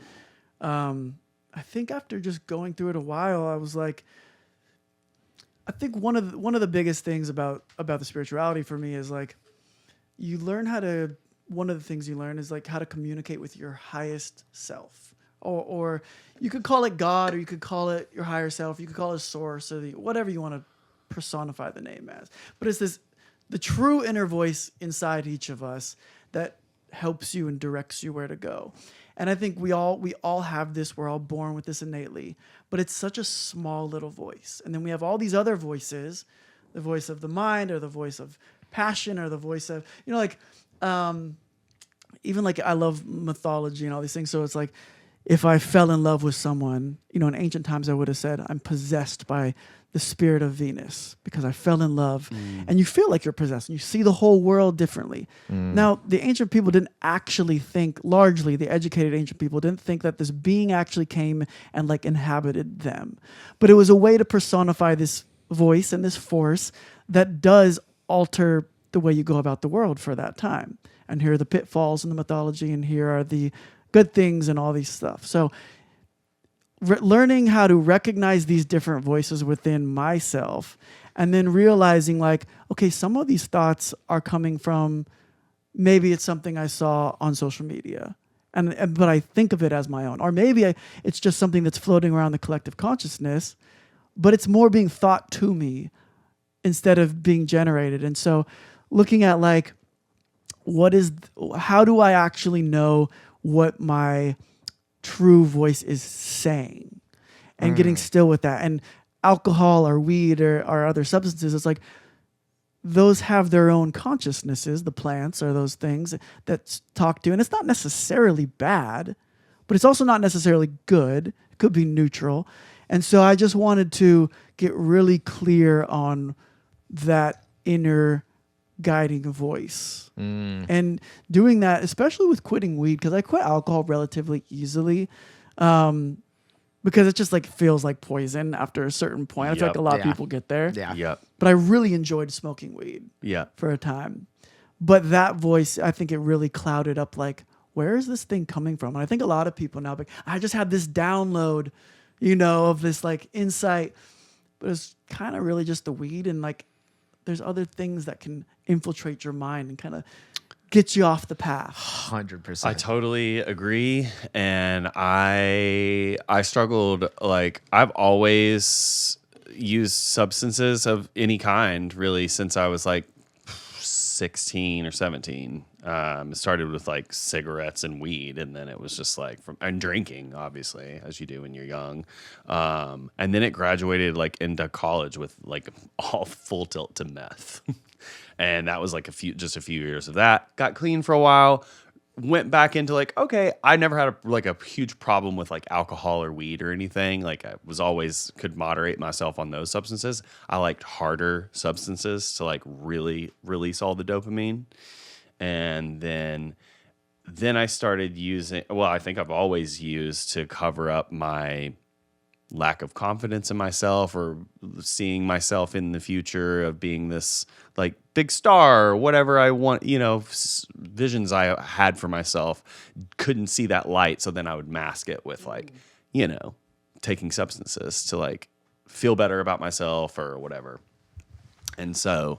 I think after just going through it a while, I was like, I think one of the biggest things about the spirituality for me is like, you learn how to, one of the things you learn is like how to communicate with your highest self, or you could call it God, or you could call it your higher self, you could call it source, or whatever you want to personify the name as. But it's the true inner voice inside each of us that helps you and directs you where to go. And I think we all have this. We're all born with this innately, but it's such a small little voice. And then we have all these other voices, the voice of the mind, or the voice of passion, or the voice of, like, even like I love mythology and all these things. So it's like, if I fell in love with someone, in ancient times, I would have said, I'm possessed by the spirit of Venus because I fell in love. And you feel like you're possessed and you see the whole world differently. Now, the ancient people didn't actually think, largely the educated ancient people didn't think that this being actually came and like inhabited them. But it was a way to personify this voice and this force that does alter the way you go about the world for that time. And here are the pitfalls in the mythology, and here are the good things and all these stuff. So learning how to recognize these different voices within myself, and then realizing like, okay, some of these thoughts are coming from, maybe it's something I saw on social media, but I think of it as my own. Or maybe it's just something that's floating around the collective consciousness, but it's more being thought to me instead of being generated. And so looking at like, how do I actually know what my true voice is saying, and getting still with that. And alcohol or weed or other substances, it's like those have their own consciousnesses. The plants are those things that talk to, and it's not necessarily bad, but it's also not necessarily good. It could be neutral. And so I just wanted to get really clear on that inner guiding voice. And doing that, especially with quitting weed, because I quit alcohol relatively easily, because it just like feels like poison after a certain point. I feel like a lot of people get there. Yep. But I really enjoyed smoking weed for a time. But that voice, I think it really clouded up like, where is this thing coming from? And I think a lot of people now, but I just had this download, of this like insight, but it's kind of really just the weed, and like there's other things that can infiltrate your mind and kind of get you off the path. 100%. I totally agree. And I struggled, like I've always used substances of any kind really since I was like 16 or 17. It started with like cigarettes and weed, and then it was just like and drinking, obviously, as you do when you're young. And then it graduated like into college with like all full tilt to meth. And that was like just a few years of that. Got clean for a while. Went back into like, okay, I never had a huge problem with like alcohol or weed or anything. Like I was always could moderate myself on those substances. I liked harder substances to like really release all the dopamine. And then I started using, well, I think I've always used to cover up my lack of confidence in myself or seeing myself in the future of being this like big star or whatever I want, visions I had for myself, couldn't see that light. So then I would mask it with like, taking substances to like feel better about myself or whatever. And so,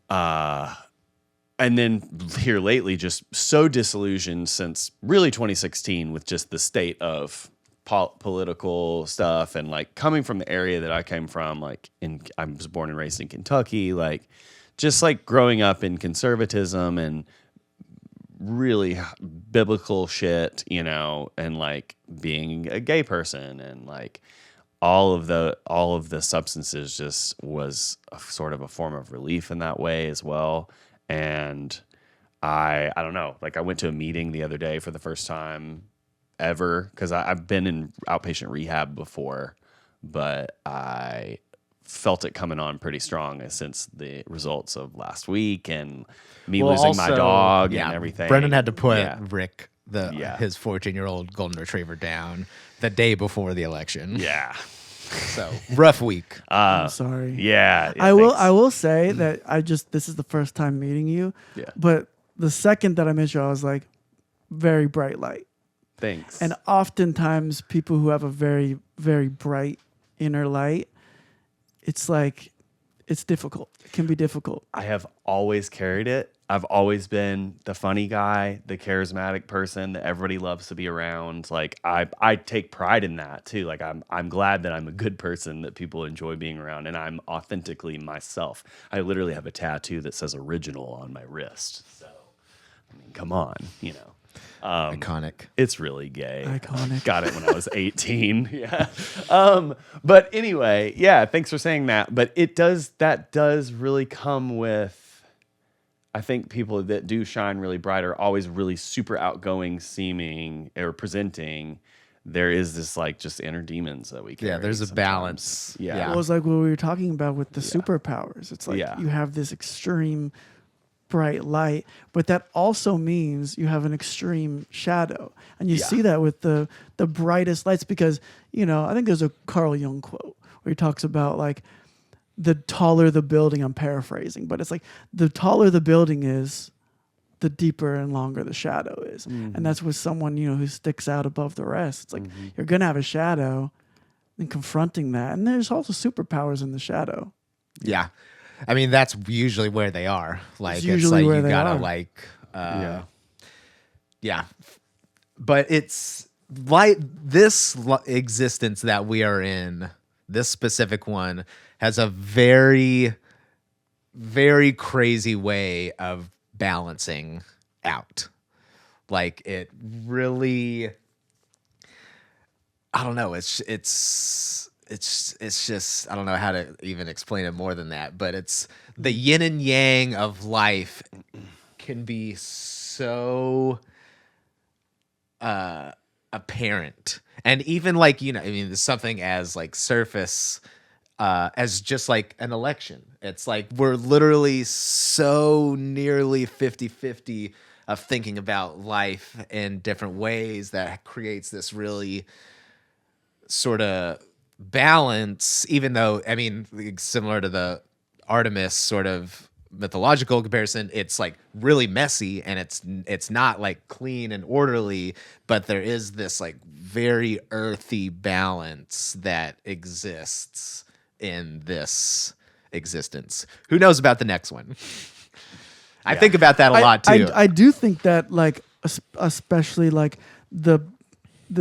and then here lately, just so disillusioned since really 2016 with just the state of political stuff and like coming from the area that I came from, like I was born and raised in Kentucky, like just like growing up in conservatism and really biblical shit, and like being a gay person and like all of the substances just was sort of a form of relief in that way as well. And I don't know, like I went to a meeting the other day for the first time ever because I've been in outpatient rehab before, but I felt it coming on pretty strong since the results of last week and me losing my dog and everything. Brendan had to put Rick, his 14-year-old golden retriever, down the day before the election. Yeah. So rough week. I'm sorry. Yeah. I will say that this is the first time meeting you. Yeah. But the second that I met you, I was like, very bright light. Thanks. And oftentimes people who have a very, very bright inner light, it's like, it's difficult. It can be difficult. I have always carried it. I've always been the funny guy, the charismatic person that everybody loves to be around. Like I take pride in that too. Like I'm glad that I'm a good person that people enjoy being around, and I'm authentically myself. I literally have a tattoo that says "original" on my wrist. So, I mean, come on, Iconic. It's really gay. Iconic. Got it when I was 18. Yeah. But anyway, yeah, thanks for saying that. But that does really come with, I think people that do shine really bright are always really super outgoing seeming or presenting. There is this like just inner demons that we carry. Yeah, there's a sometimes. balance. Yeah. Well, it was like what we were talking about with the superpowers. It's like Yeah. you have this extreme bright light, but that also means you have an extreme shadow. And you see that with the brightest lights because, I think there's a Carl Jung quote where he talks about like the taller the building, I'm paraphrasing, but it's like the taller the building is, the deeper and longer the shadow is. Mm-hmm. And that's with someone, who sticks out above the rest. It's like you're going to have a shadow and confronting that. And there's also superpowers in the shadow. Yeah. I mean, that's usually where they are. Like, it's usually like where you they gotta are. yeah. But it's like this existence that we are in, this specific one, has a very, very crazy way of balancing out. Like it really, I don't know. It's just, I don't know how to even explain it more than that, but it's the yin and yang of life can be so apparent. And even like, there's something as like surface as just like an election. It's like we're literally so nearly 50-50 of thinking about life in different ways that creates this really sort of balance, even though, I mean, similar to the Artemis sort of mythological comparison, it's like really messy and it's not like clean and orderly, but there is this like very earthy balance that exists in this existence. Who knows about the next one? I think about that a lot too. I do think that like especially like the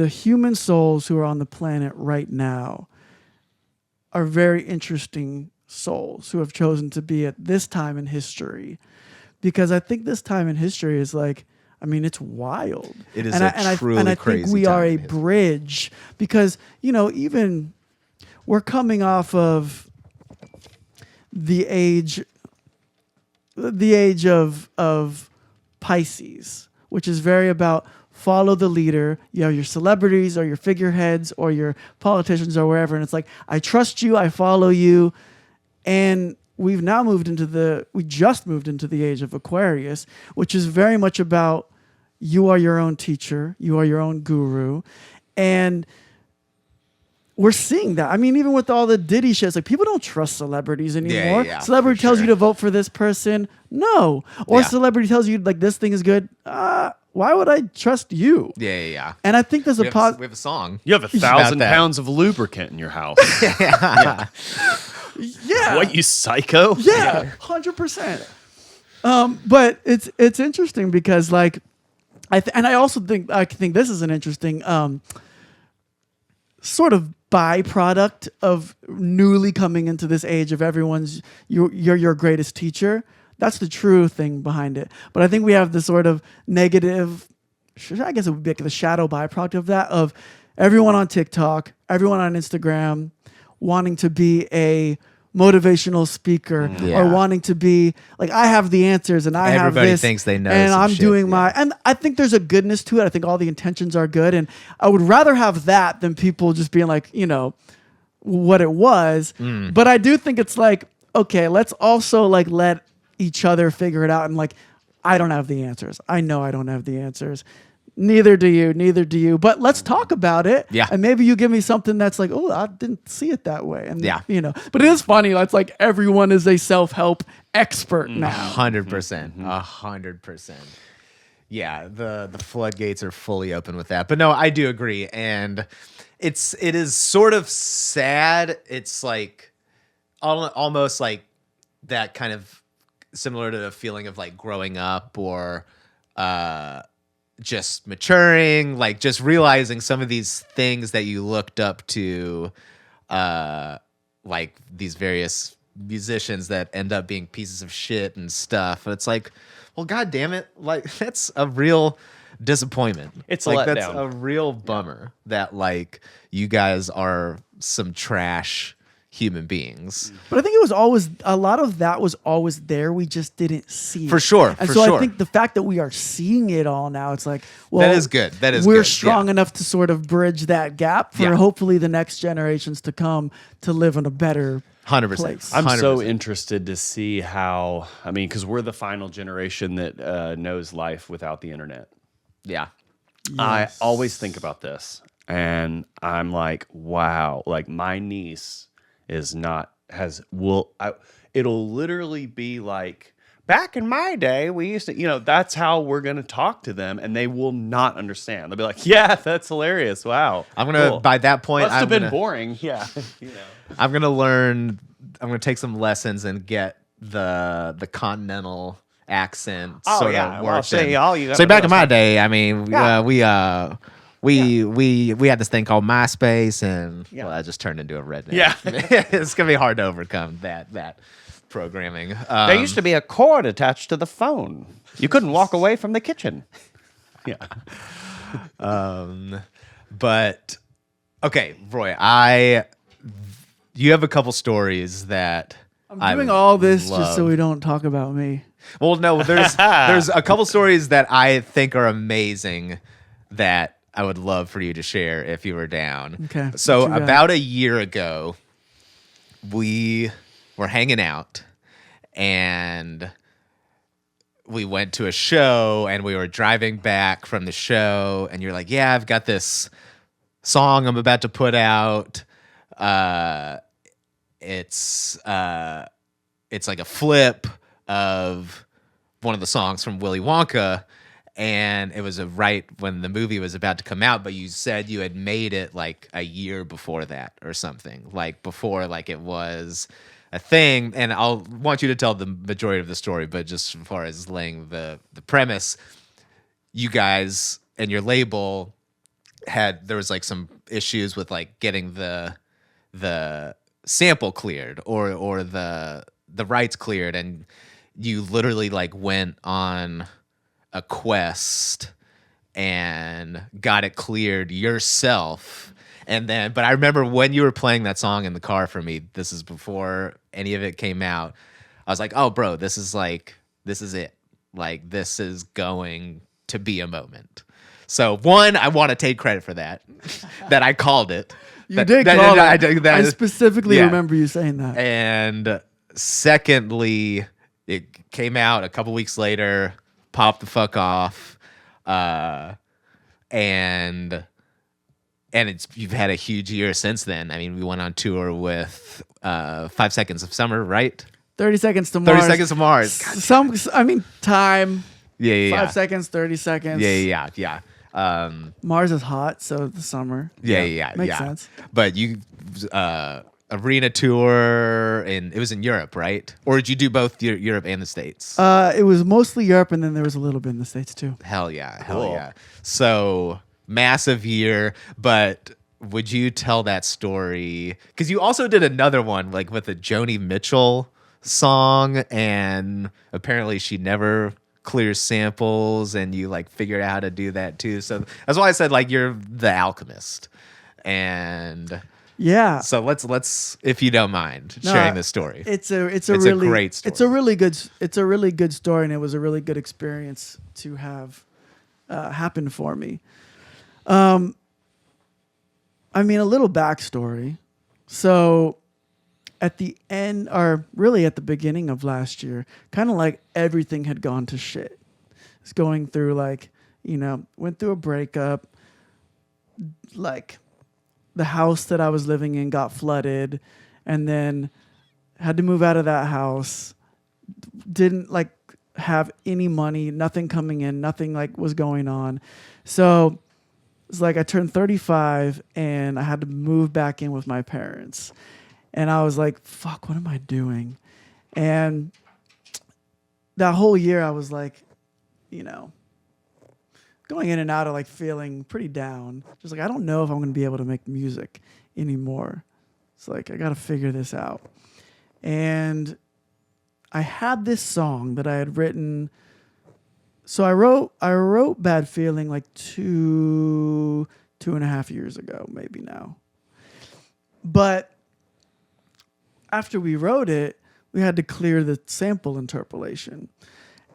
human souls who are on the planet right now are very interesting souls who have chosen to be at this time in history, because I think this time in history is like, I mean, it's wild. It is I think we are a bridge because, even we're coming off of the age of Pisces, which is very about follow the leader. You have your celebrities or your figureheads or your politicians or wherever. And it's like, I trust you, I follow you. And we just moved into the age of Aquarius, which is very much about you are your own teacher, you are your own guru. And we're seeing that. I mean, even with all the Diddy shit, it's like people don't trust celebrities anymore. yeah, Celebrity for tells sure. you to vote for this person. No. Or Yeah. celebrity tells you like this thing is good. Why would I trust you? Yeah. And I think there's We a have, we have a song. You have 1,000 that. pounds of lubricant in your house. yeah. What, you psycho? Yeah, 100%. But it's interesting because like I also think this is an interesting sort of byproduct of newly coming into this age of everyone's you're your greatest teacher. That's the true thing behind it. But I think we have this sort of negative, I guess it would be like the shadow byproduct of that, of everyone on TikTok, everyone on Instagram wanting to be a motivational speaker or wanting to be like, I have the answers and Everybody have this thinks they know and some I'm shit, doing yeah. my, and I think there's a goodness to it. I think all the intentions are good. And I would rather have that than people just being like, you know, what it was. But I do think it's like, okay, let's also like let each other figure it out. And like, I don't have the answers. I know I don't have the answers. Neither do you. But let's talk about it. Yeah. And maybe you give me something that's like, oh, I didn't see it that way. And Yeah. you know, but it is funny. It's like everyone is a self-help expert now. 100%. 100%. Yeah, the floodgates are fully open with that. But no, I do agree. And it is sort of sad. It's like almost like that kind of similar to the feeling of like growing up or just maturing, like just realizing some of these things that you looked up to, like these various musicians that end up being pieces of shit and stuff. And it's like, well, God damn it. Like, that's a real disappointment. It's a like, letdown. that's a real bummer that like you guys are some trash human beings. But I think it was always, a lot of that was always there. We just didn't see it. For sure, And for so sure. I think the fact that we are seeing it all now, it's like, well, That is good. That is we're good. strong Yeah. enough to sort of bridge that gap for Yeah. hopefully the next generations to come to live in a better 100%. place. I'm so 100%. interested to see how, I mean, because we're the final generation that knows life without the internet. Yeah. I always think about this and I'm like, wow, like my niece is not, it'll literally be like, back in my day, we used to, you know, that's how we're going to talk to them and they will not understand. They'll be like, yeah, that's hilarious. Wow. I'm going to, cool. by that point, Must have I'm been gonna, boring. Yeah. You know. I'm going to learn, I'm going to take some lessons and get the continental accent Oh, sort yeah. of Well, worked see, in. all you gotta So back do in is- my day, I mean, Yeah. we had this thing called MySpace, and Yeah. well, I just turned into a redneck. Yeah. It's gonna be hard to overcome that programming. There used to be a cord attached to the phone. You couldn't walk away from the kitchen. Yeah. But okay, Roy, you have a couple stories that I'm doing all this love. just so we don't talk about me. Well, no, there's a couple stories that I think are amazing that I would love for you to share if you were down. Okay, So what you got? about a year ago, we were hanging out and we went to a show and we were driving back from the show and you're like, yeah, I've got this song I'm about to put out. It's like a flip of one of the songs from Willy Wonka, and it was right when the movie was about to come out, but you said you had made it like a year before that or something, like before like it was a thing. And I'll want you to tell the majority of the story, but just as far as laying the premise, you guys and your label there was like some issues with like getting the sample cleared or the rights cleared, and you literally like went on a quest and got it cleared yourself. And then, but I remember when you were playing that song in the car for me, this is before any of it came out. I was like, oh, bro, this is it. Like, this is going to be a moment. So one, I want to take credit for that I called it. You did call it. I specifically yeah. remember you saying that. And secondly, it came out a couple weeks later, popped the fuck off, and and you've had a huge year since then. I mean, we went on tour with 5 Seconds of Summer, right? 30 Seconds to Mars. 30 Seconds of Mars. Time. Yeah. 5 seconds, 30 seconds. Yeah. Mars is hot, so the summer. Yeah. Makes sense. But you arena tour, and it was in Europe, right? Or did you do both Europe and the States? It was mostly Europe, and then there was a little bit in the States too. Hell yeah. Cool. So massive year, but would you tell that story? Because you also did another one like with a Joni Mitchell song, and apparently she never clears samples, and you like figured out how to do that too. So that's why I said like you're the alchemist. And Yeah. so let's if you don't mind sharing this story. It's a really great story. It's a really good story, and it was a really good experience to have happen for me. I mean, a little backstory. So at the end, or really at the beginning of last year, kind of like everything had gone to shit. It's going through like, went through a breakup, like the house that I was living in got flooded, and then had to move out of that house. Didn't like have any money, nothing coming in, nothing like was going on. So it's like I turned 35 and I had to move back in with my parents. And I was like, fuck, what am I doing? And that whole year I was like, going in and out of like feeling pretty down. Just like, I don't know if I'm going to be able to make music anymore. It's like, I got to figure this out. And I had this song that I had written. So I wrote Bad Feeling like 2.5 years ago, maybe now. But after we wrote it, we had to clear the sample interpolation.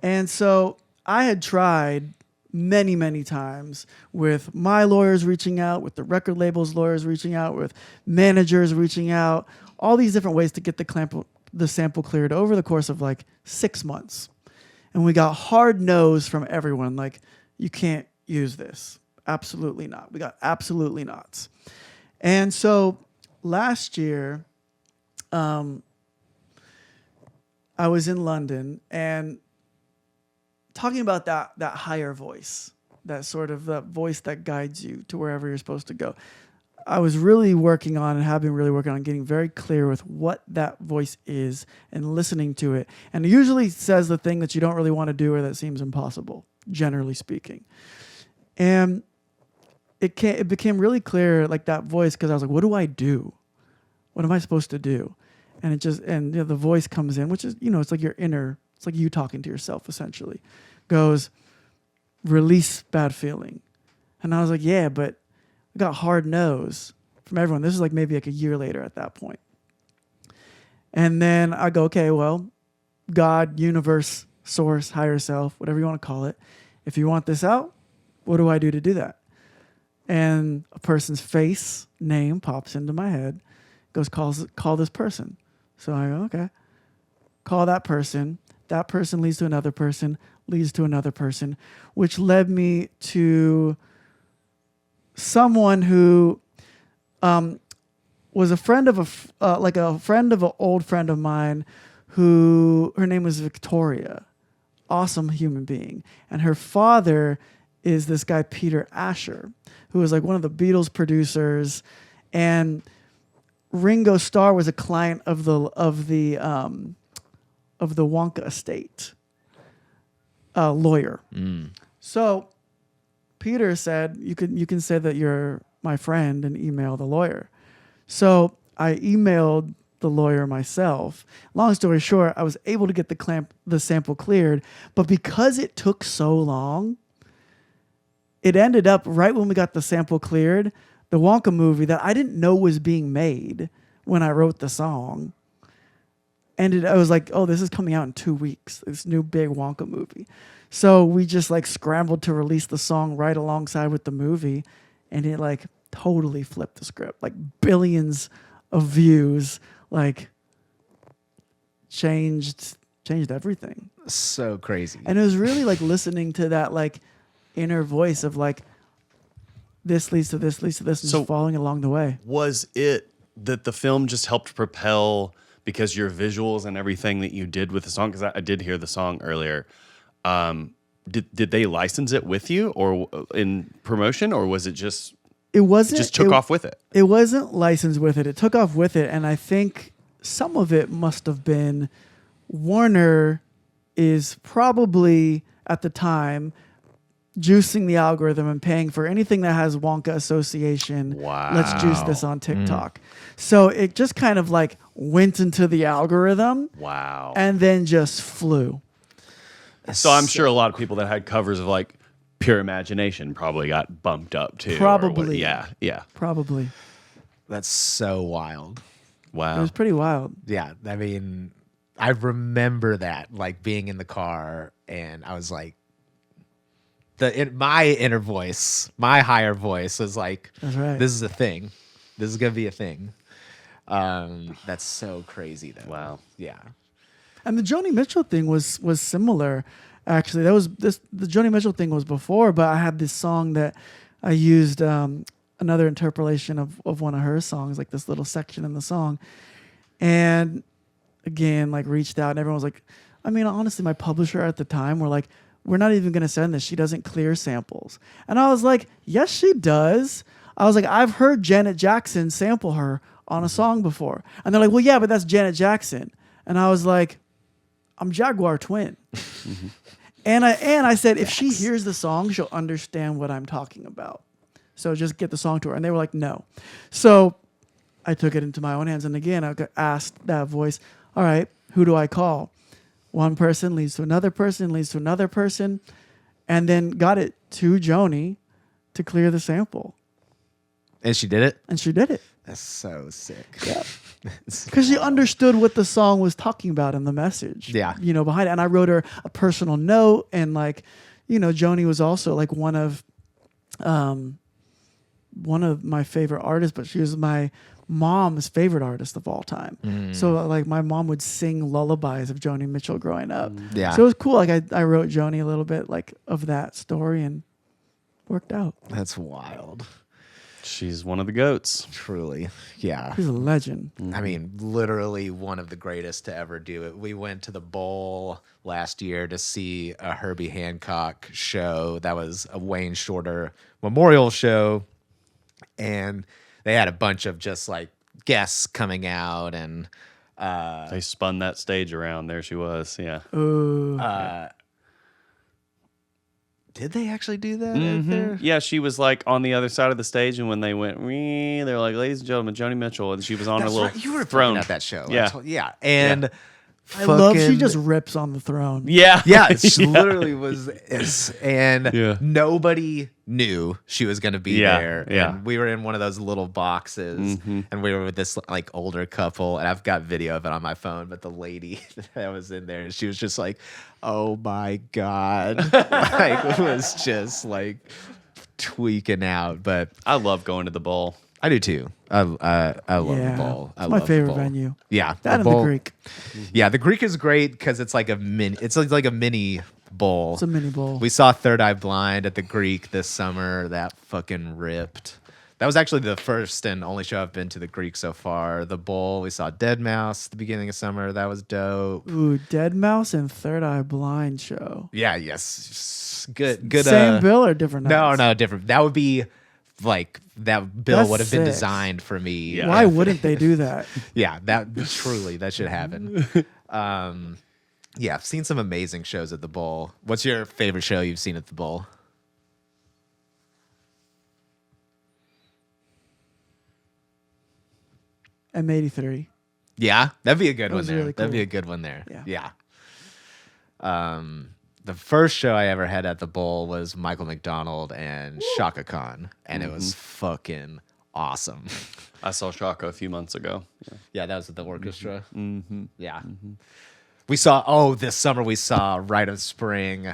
And so I had tried many, many times with my lawyers reaching out, with the record label's lawyers reaching out, with managers reaching out, all these different ways to get the sample cleared over the course of like 6 months. And we got hard no's from everyone, like, you can't use this. Absolutely not. We got absolutely nots. And so last year, I was in London and talking about that higher voice, that sort of that voice that guides you to wherever you're supposed to go. I was really working on and have been really working on getting very clear with what that voice is and listening to it. And it usually says the thing that you don't really want to do or that seems impossible, generally speaking. And it became really clear, like that voice, because I was like, what do I do? What am I supposed to do? And the voice comes in, which is, it's like your inner, it's like you talking to yourself essentially, goes, release bad feeling. And I was like, yeah, but I got hard no's from everyone. This is like maybe like a year later at that point. And then I go, okay, well, God, universe, source, higher self, whatever you want to call it. If you want this out, what do I do to do that? And a person's face, name pops into my head, goes, call this person. So I go, okay. Call that person. That person leads to another person, leads to another person, which led me to someone who was a friend of an old friend of mine, who her name was Victoria, awesome human being, and her father is this guy Peter Asher, who was like one of the Beatles producers, and Ringo Starr was a client of the Wonka estate, lawyer. So Peter said, you can say that you're my friend and email the lawyer. So I emailed the lawyer myself. Long story short, I was able to get the sample cleared, but because it took so long, it ended up right when we got the sample cleared, the Wonka movie that I didn't know was being made when I wrote the song. And I was like, oh, this is coming out in 2 weeks, this new big Wonka movie. So we just like scrambled to release the song right alongside with the movie. And it like totally flipped the script, like billions of views, like changed everything. So crazy. And it was really like listening to that like inner voice of like, this leads to this leads to this, and So- just following along the way. Was it that the film just helped propel because your visuals and everything that you did with the song? Because I did hear the song earlier. Did they license it with you or in promotion, or was it just It wasn't just took off with it? It wasn't licensed with it. It took off with it, and I think some of it must have been Warner is probably at the time juicing the algorithm and paying for anything that has Wonka association. Wow. Let's juice this on TikTok. So it just kind of like went into the algorithm Wow. and then just flew. So I'm sure a lot of people that had covers of like Pure Imagination probably got bumped up too. or what- Probably. Yeah. Probably. That's so wild. It Wow. was pretty wild. Yeah, I mean, I remember that, like being in the car, and I was like, my inner voice, my higher voice, was like, That's right. "This is a thing. This is gonna be a thing." That's so crazy, though. Wow. Yeah. And the Joni Mitchell thing was similar, actually. The Joni Mitchell thing was before, but I had this song that I used another interpolation of one of her songs, like this little section in the song, and again, like reached out, and everyone was like, I mean, honestly, my publisher at the time were like, we're not even gonna send this. She doesn't clear samples, and I was like, yes, she does. I was like, I've heard Janet Jackson sample her on a song before, and they're like, well, yeah, but that's Janet Jackson, and I was like, I'm Jagwar Twin. And I said, if she hears the song, she'll understand what I'm talking about. So just get the song to her. And they were like, no. So I took it into my own hands. And again, I got asked that voice, all right, who do I call? One person leads to another person, leads to another person. And then got it to Joni to clear the sample. And she did it. And she did it. That's so sick. Yeah. Because she understood what the song was talking about in the message. Yeah. You know, behind it. And I wrote her a personal note, and like, you know, Joni was also like one of my favorite artists, but she was my mom's favorite artist of all time. So like my mom would sing lullabies of Joni Mitchell growing up. Yeah. So it was cool. Like I wrote Joni a little bit like of that story, and worked out. That's wild. She's one of the goats. Truly. Yeah. She's a legend. I mean, literally one of the greatest to ever do it. We went to the Bowl last year to see a Herbie Hancock show. That was a Wayne Shorter memorial show. And they had a bunch of just like guests coming out, and They spun that stage around. There she was. Yeah. did they actually do that out there? Yeah, she was like on the other side of the stage, and when they went, "Wee," they were like, "Ladies and gentlemen, Joni Mitchell," and she was on That's her little right. You were throne at that show. Yeah. Yeah. And I love she fucking- just rips on the throne. Yeah. Yeah, she literally was, and Yeah. nobody knew she was going to be Yeah, there. yeah. And we were in one of those little boxes, and we were with this like older couple, and I've got video of it on my phone. But the lady that was in there, and she was just like, "Oh my god!" Like it was just like tweaking out. But I love going to the bowl. I do too. I love Yeah. the Bowl. I It's my love favorite the Bowl. venue. Yeah, That and the Bowl- Greek. Yeah, the Greek is great because it's like a mini. It's like a mini bowl. It's a mini bowl. We saw Third Eye Blind at the Greek this summer. That fucking ripped. That was actually the first and only show I've been to the Greek so far. The Bowl. We saw Dead Mouse at the beginning of summer. That was dope. Ooh, Dead Mouse and Third Eye Blind show. Yeah. Yes. Good. Same bill or different nights? No, different. That would be like that bill That's would have been sick. designed for me. Yeah. Why wouldn't they do that? Yeah, that should happen. Yeah, I've seen some amazing shows at the Bowl. What's your favorite show you've seen at the Bowl? M83. Yeah, that'd be a good one was there. really That'd be cool. a good one there. Yeah. The first show I ever had at the Bowl was Michael McDonald and Shaka Khan, and it was fucking awesome. I saw Shaka a few months ago. Yeah. Yeah, that was at the orchestra. Yeah. We saw, this summer we saw Rite of Spring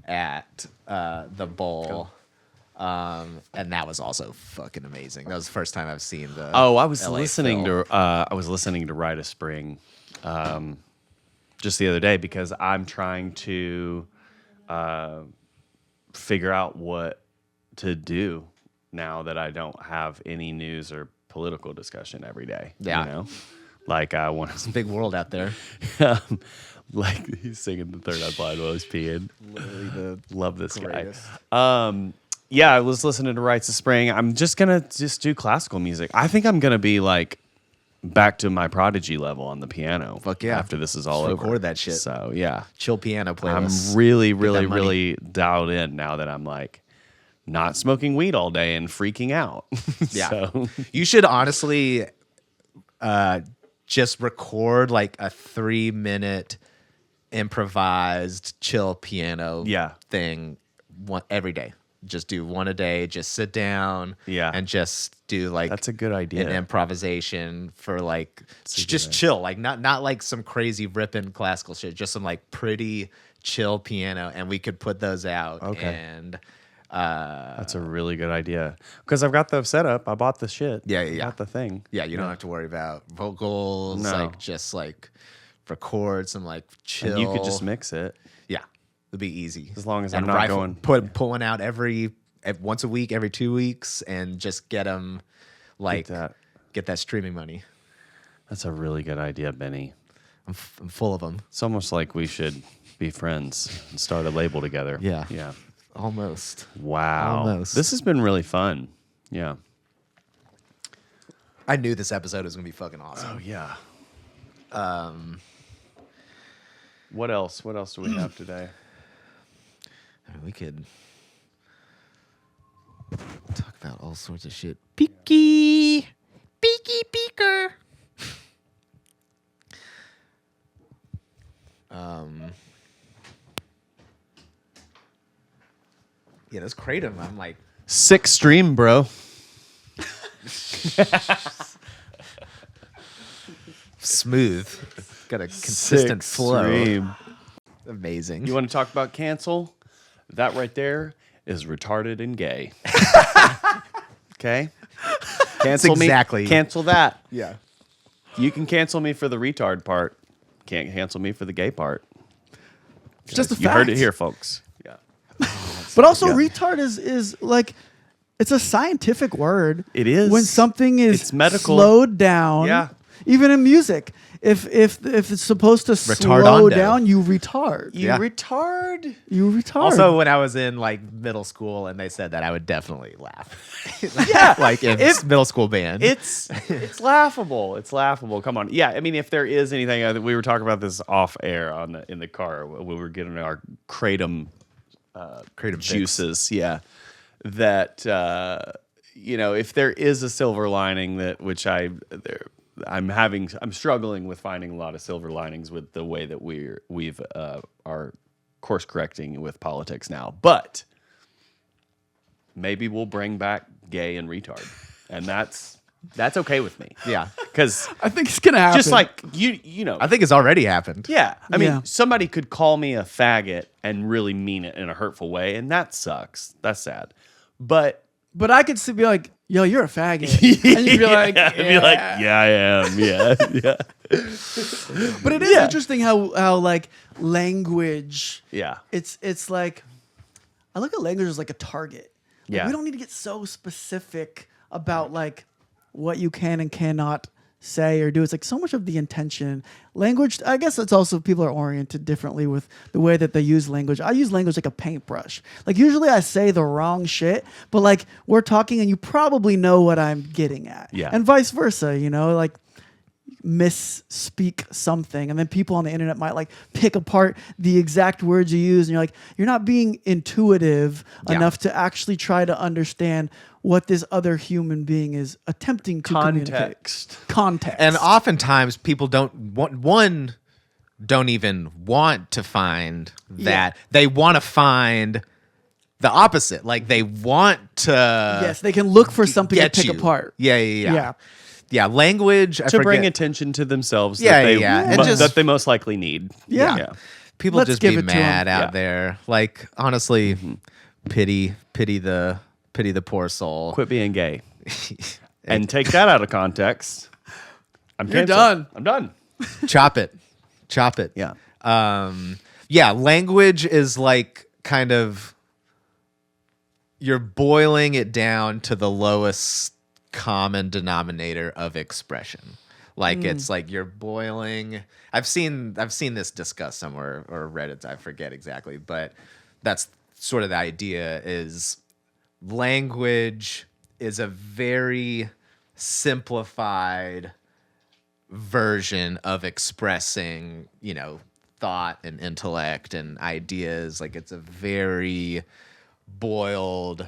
at the Bowl. And that was also fucking amazing. That was the first time I've seen the Oh, I was LA listening Phil. to Rite of Spring just the other day because I'm trying to figure out what to do now that I don't have any news or political discussion every day. Yeah. You know? Like I want It's a big world out there. like he's singing the Third Eye Blind while he's peeing. Literally the Love this greatest. guy. Yeah, I was listening to Rites of Spring. I'm just gonna do classical music. I think I'm gonna be like back to my Prodigy level on the piano. Fuck yeah. After this is all Just over. record that shit. So yeah. Chill piano playlist. I'm really, Get really, that money. really dialed in now that I'm like not smoking weed all day and freaking out. Yeah. So, You should honestly just record like a 3-minute improvised chill piano Yeah. thing every day. Just do one a day. Just sit down and just do like that's a good idea. an improvisation for like just chill, like not like some crazy ripping classical shit, just some like pretty chill piano, and we could put those out. Okay. And That's a really good idea because I've got the setup. I bought the shit. Yeah, I got the thing. yeah, you don't have to worry about vocals, No. like just like record some like chill. And you could just mix it. Yeah, it'd be easy As long as And I'm not going- pulling out once a week, every 2 weeks, and just get them like get that streaming money. That's a really good idea, Benny. I'm full of them. It's almost like we should be friends and start a label together. Yeah. Yeah. Almost. Wow. Almost. This has been really fun. Yeah. I knew this episode was gonna be fucking awesome. Oh yeah. What else? What else do we have today? I mean, we could talk about all sorts of shit. Peaky peeker. Yeah, this kratom. I'm like, Sick stream, bro. smooth. Got a consistent Sick flow. stream. Amazing. You want to talk about cancel? That right there is retarded and gay. Okay? Cancel exactly- me. Cancel that. yeah. You can cancel me for the retard part. Can't cancel me for the gay part. It's just a You heard it fact. here, folks. Yeah. But also, Yeah. retard is like, it's a scientific word. It is. When something is It's medical. slowed down. Yeah. Even in music, if it's supposed to slow Retardondo. down, you retard. You Yeah. retard. You retard. Also, when I was in like middle school and they said that, I would definitely laugh. Yeah. Like in middle school band. It's laughable. It's laughable. Come on. Yeah. I mean, if there is anything, we were talking about this off air in the car when we were getting our kratom Kratom fix. juices. Yeah. That if there is a silver lining I'm struggling with finding a lot of silver linings with the way that we've are course correcting with politics now. But maybe we'll bring back gay and retard, and that's okay with me. Yeah. Because I think it's gonna happen. just like you know, I think it's already happened. yeah. I mean, Yeah. somebody could call me a faggot and really mean it in a hurtful way, and that sucks. That's sad. But I could still be like, "Yo, you're a faggot," and you'd be like, I'd be like, yeah, I am. Yeah, yeah, But it is interesting how like language. yeah. It's like, I look at language as like a target. Like, Yeah. we don't need to get so specific about like what you can and cannot say or do. It's like so much of the intention. Language, I guess it's also people are oriented differently with the way that they use language. I use language like a paintbrush. Like usually I say the wrong shit, but like we're talking and you probably know what I'm getting at. Yeah. And vice versa, like misspeak something and then people on the internet might like pick apart the exact words you use and you're like, you're not being intuitive enough to actually try to understand what this other human being is attempting to communicate. Context. And oftentimes people don't even want to find that. They want to find the opposite. Like they want to yes, they can look for something to get pick you. apart. Yeah. Yeah, language To bring attention to themselves Yeah, that, yeah. And that they most likely need. Yeah. People Let's just give be it to mad 'em. out Yeah. there. Like honestly, pity the poor soul. Quit being gay. And take that out of context. You're canceled. done. I'm done. Chop it. Yeah. Yeah, language is like kind of you're boiling it down to the lowest common denominator of expression. Like it's like you're boiling. I've seen this discussed somewhere or read it. I forget exactly, but that's sort of the idea. Is language is a very simplified version of expressing, thought and intellect and ideas. Like it's a very boiled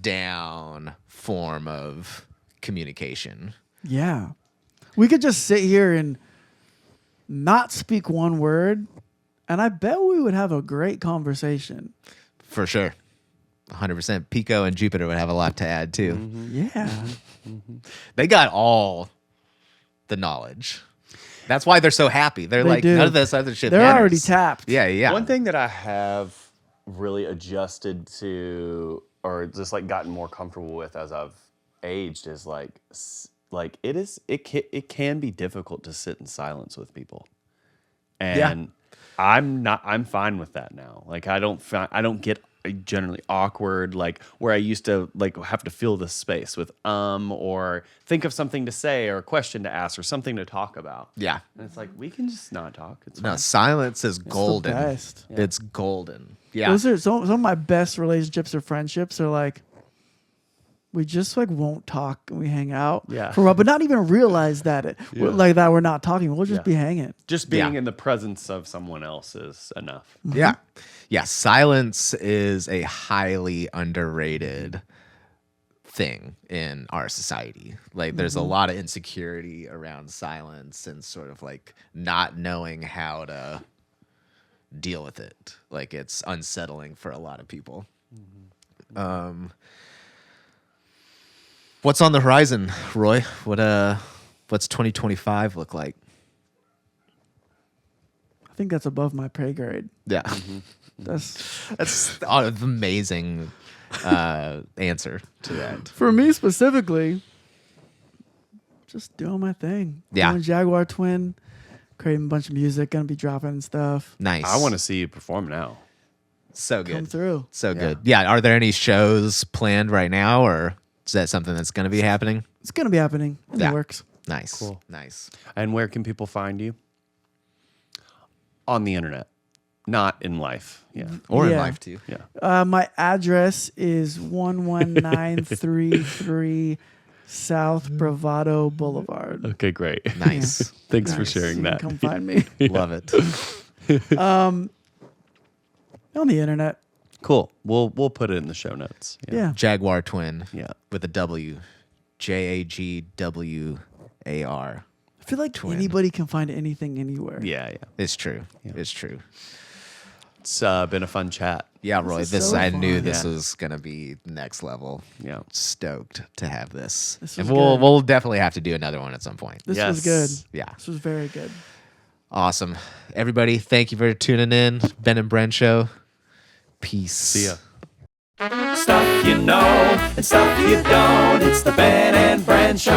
down form of communication. Yeah. We could just sit here and not speak one word, and I bet we would have a great conversation. For sure. 100%. Pico and Jupiter would have a lot to add too. Yeah. They got all the knowledge. That's why they're so happy. They're They like, do. none of this other shit They're matters. already tapped. Yeah. One thing that I have really adjusted to, or just like gotten more comfortable with as I've aged, is it can be difficult to sit in silence with people, and I'm fine with that now. Like I don't get generally awkward, like where I used to like have to fill the space with or think of something to say or a question to ask or something to talk about. Yeah. And it's like we can just not talk. It's No, fine. silence is golden. best. It's golden. Yeah. Those are some of my best relationships or friendships are like, we just like won't talk and we hang out Yeah. for a while, but not even realize that like that we're not talking. We'll just Yeah. be hanging. Just being Yeah. in the presence of someone else is enough. Yeah. Yeah. Silence is a highly underrated thing in our society. Like there's a lot of insecurity around silence and sort of like not knowing how to deal with it. Like it's unsettling for a lot of people. What's on the horizon, Roy? What's 2025 look like? I think that's above my pay grade. Yeah. That's An amazing answer to that. for me specifically. Just doing my thing. Yeah. Doing Jagwar Twin, creating a bunch of music, gonna be dropping stuff. Nice. I want to see you perform now. so Come good. through. So good. Yeah. Are there any shows planned right now, or is that something that's going to be happening? It's gonna be happening. In Yeah. the works. Nice. Cool. Nice. And where can people find you? On the internet, not in life. Yeah. Or in Yeah. life too. Yeah. My address is 11933 South Bravado Boulevard. Okay, great. Nice. Thanks for Nice. sharing You can that. Come find me Love it. on the internet. Cool. We'll put it in the show notes. Yeah. Jaguar Twin. Yeah. With a W. JAGWAR. I feel like Twin. anybody can find anything anywhere. Yeah. It's true. It's true. It's been a fun chat. Yeah, Roy. is This so I knew fun. this Yeah. was gonna be next level. Yeah. Stoked to have this. This And was we'll good. we'll definitely have to do another one at some point. This was Yes. good. Yeah. This was very good. Awesome. Everybody, thank you for tuning in. Ben and Bren Show. Peace. See ya. Stuff you know and stuff you don't. It's the Ben and Bren Show.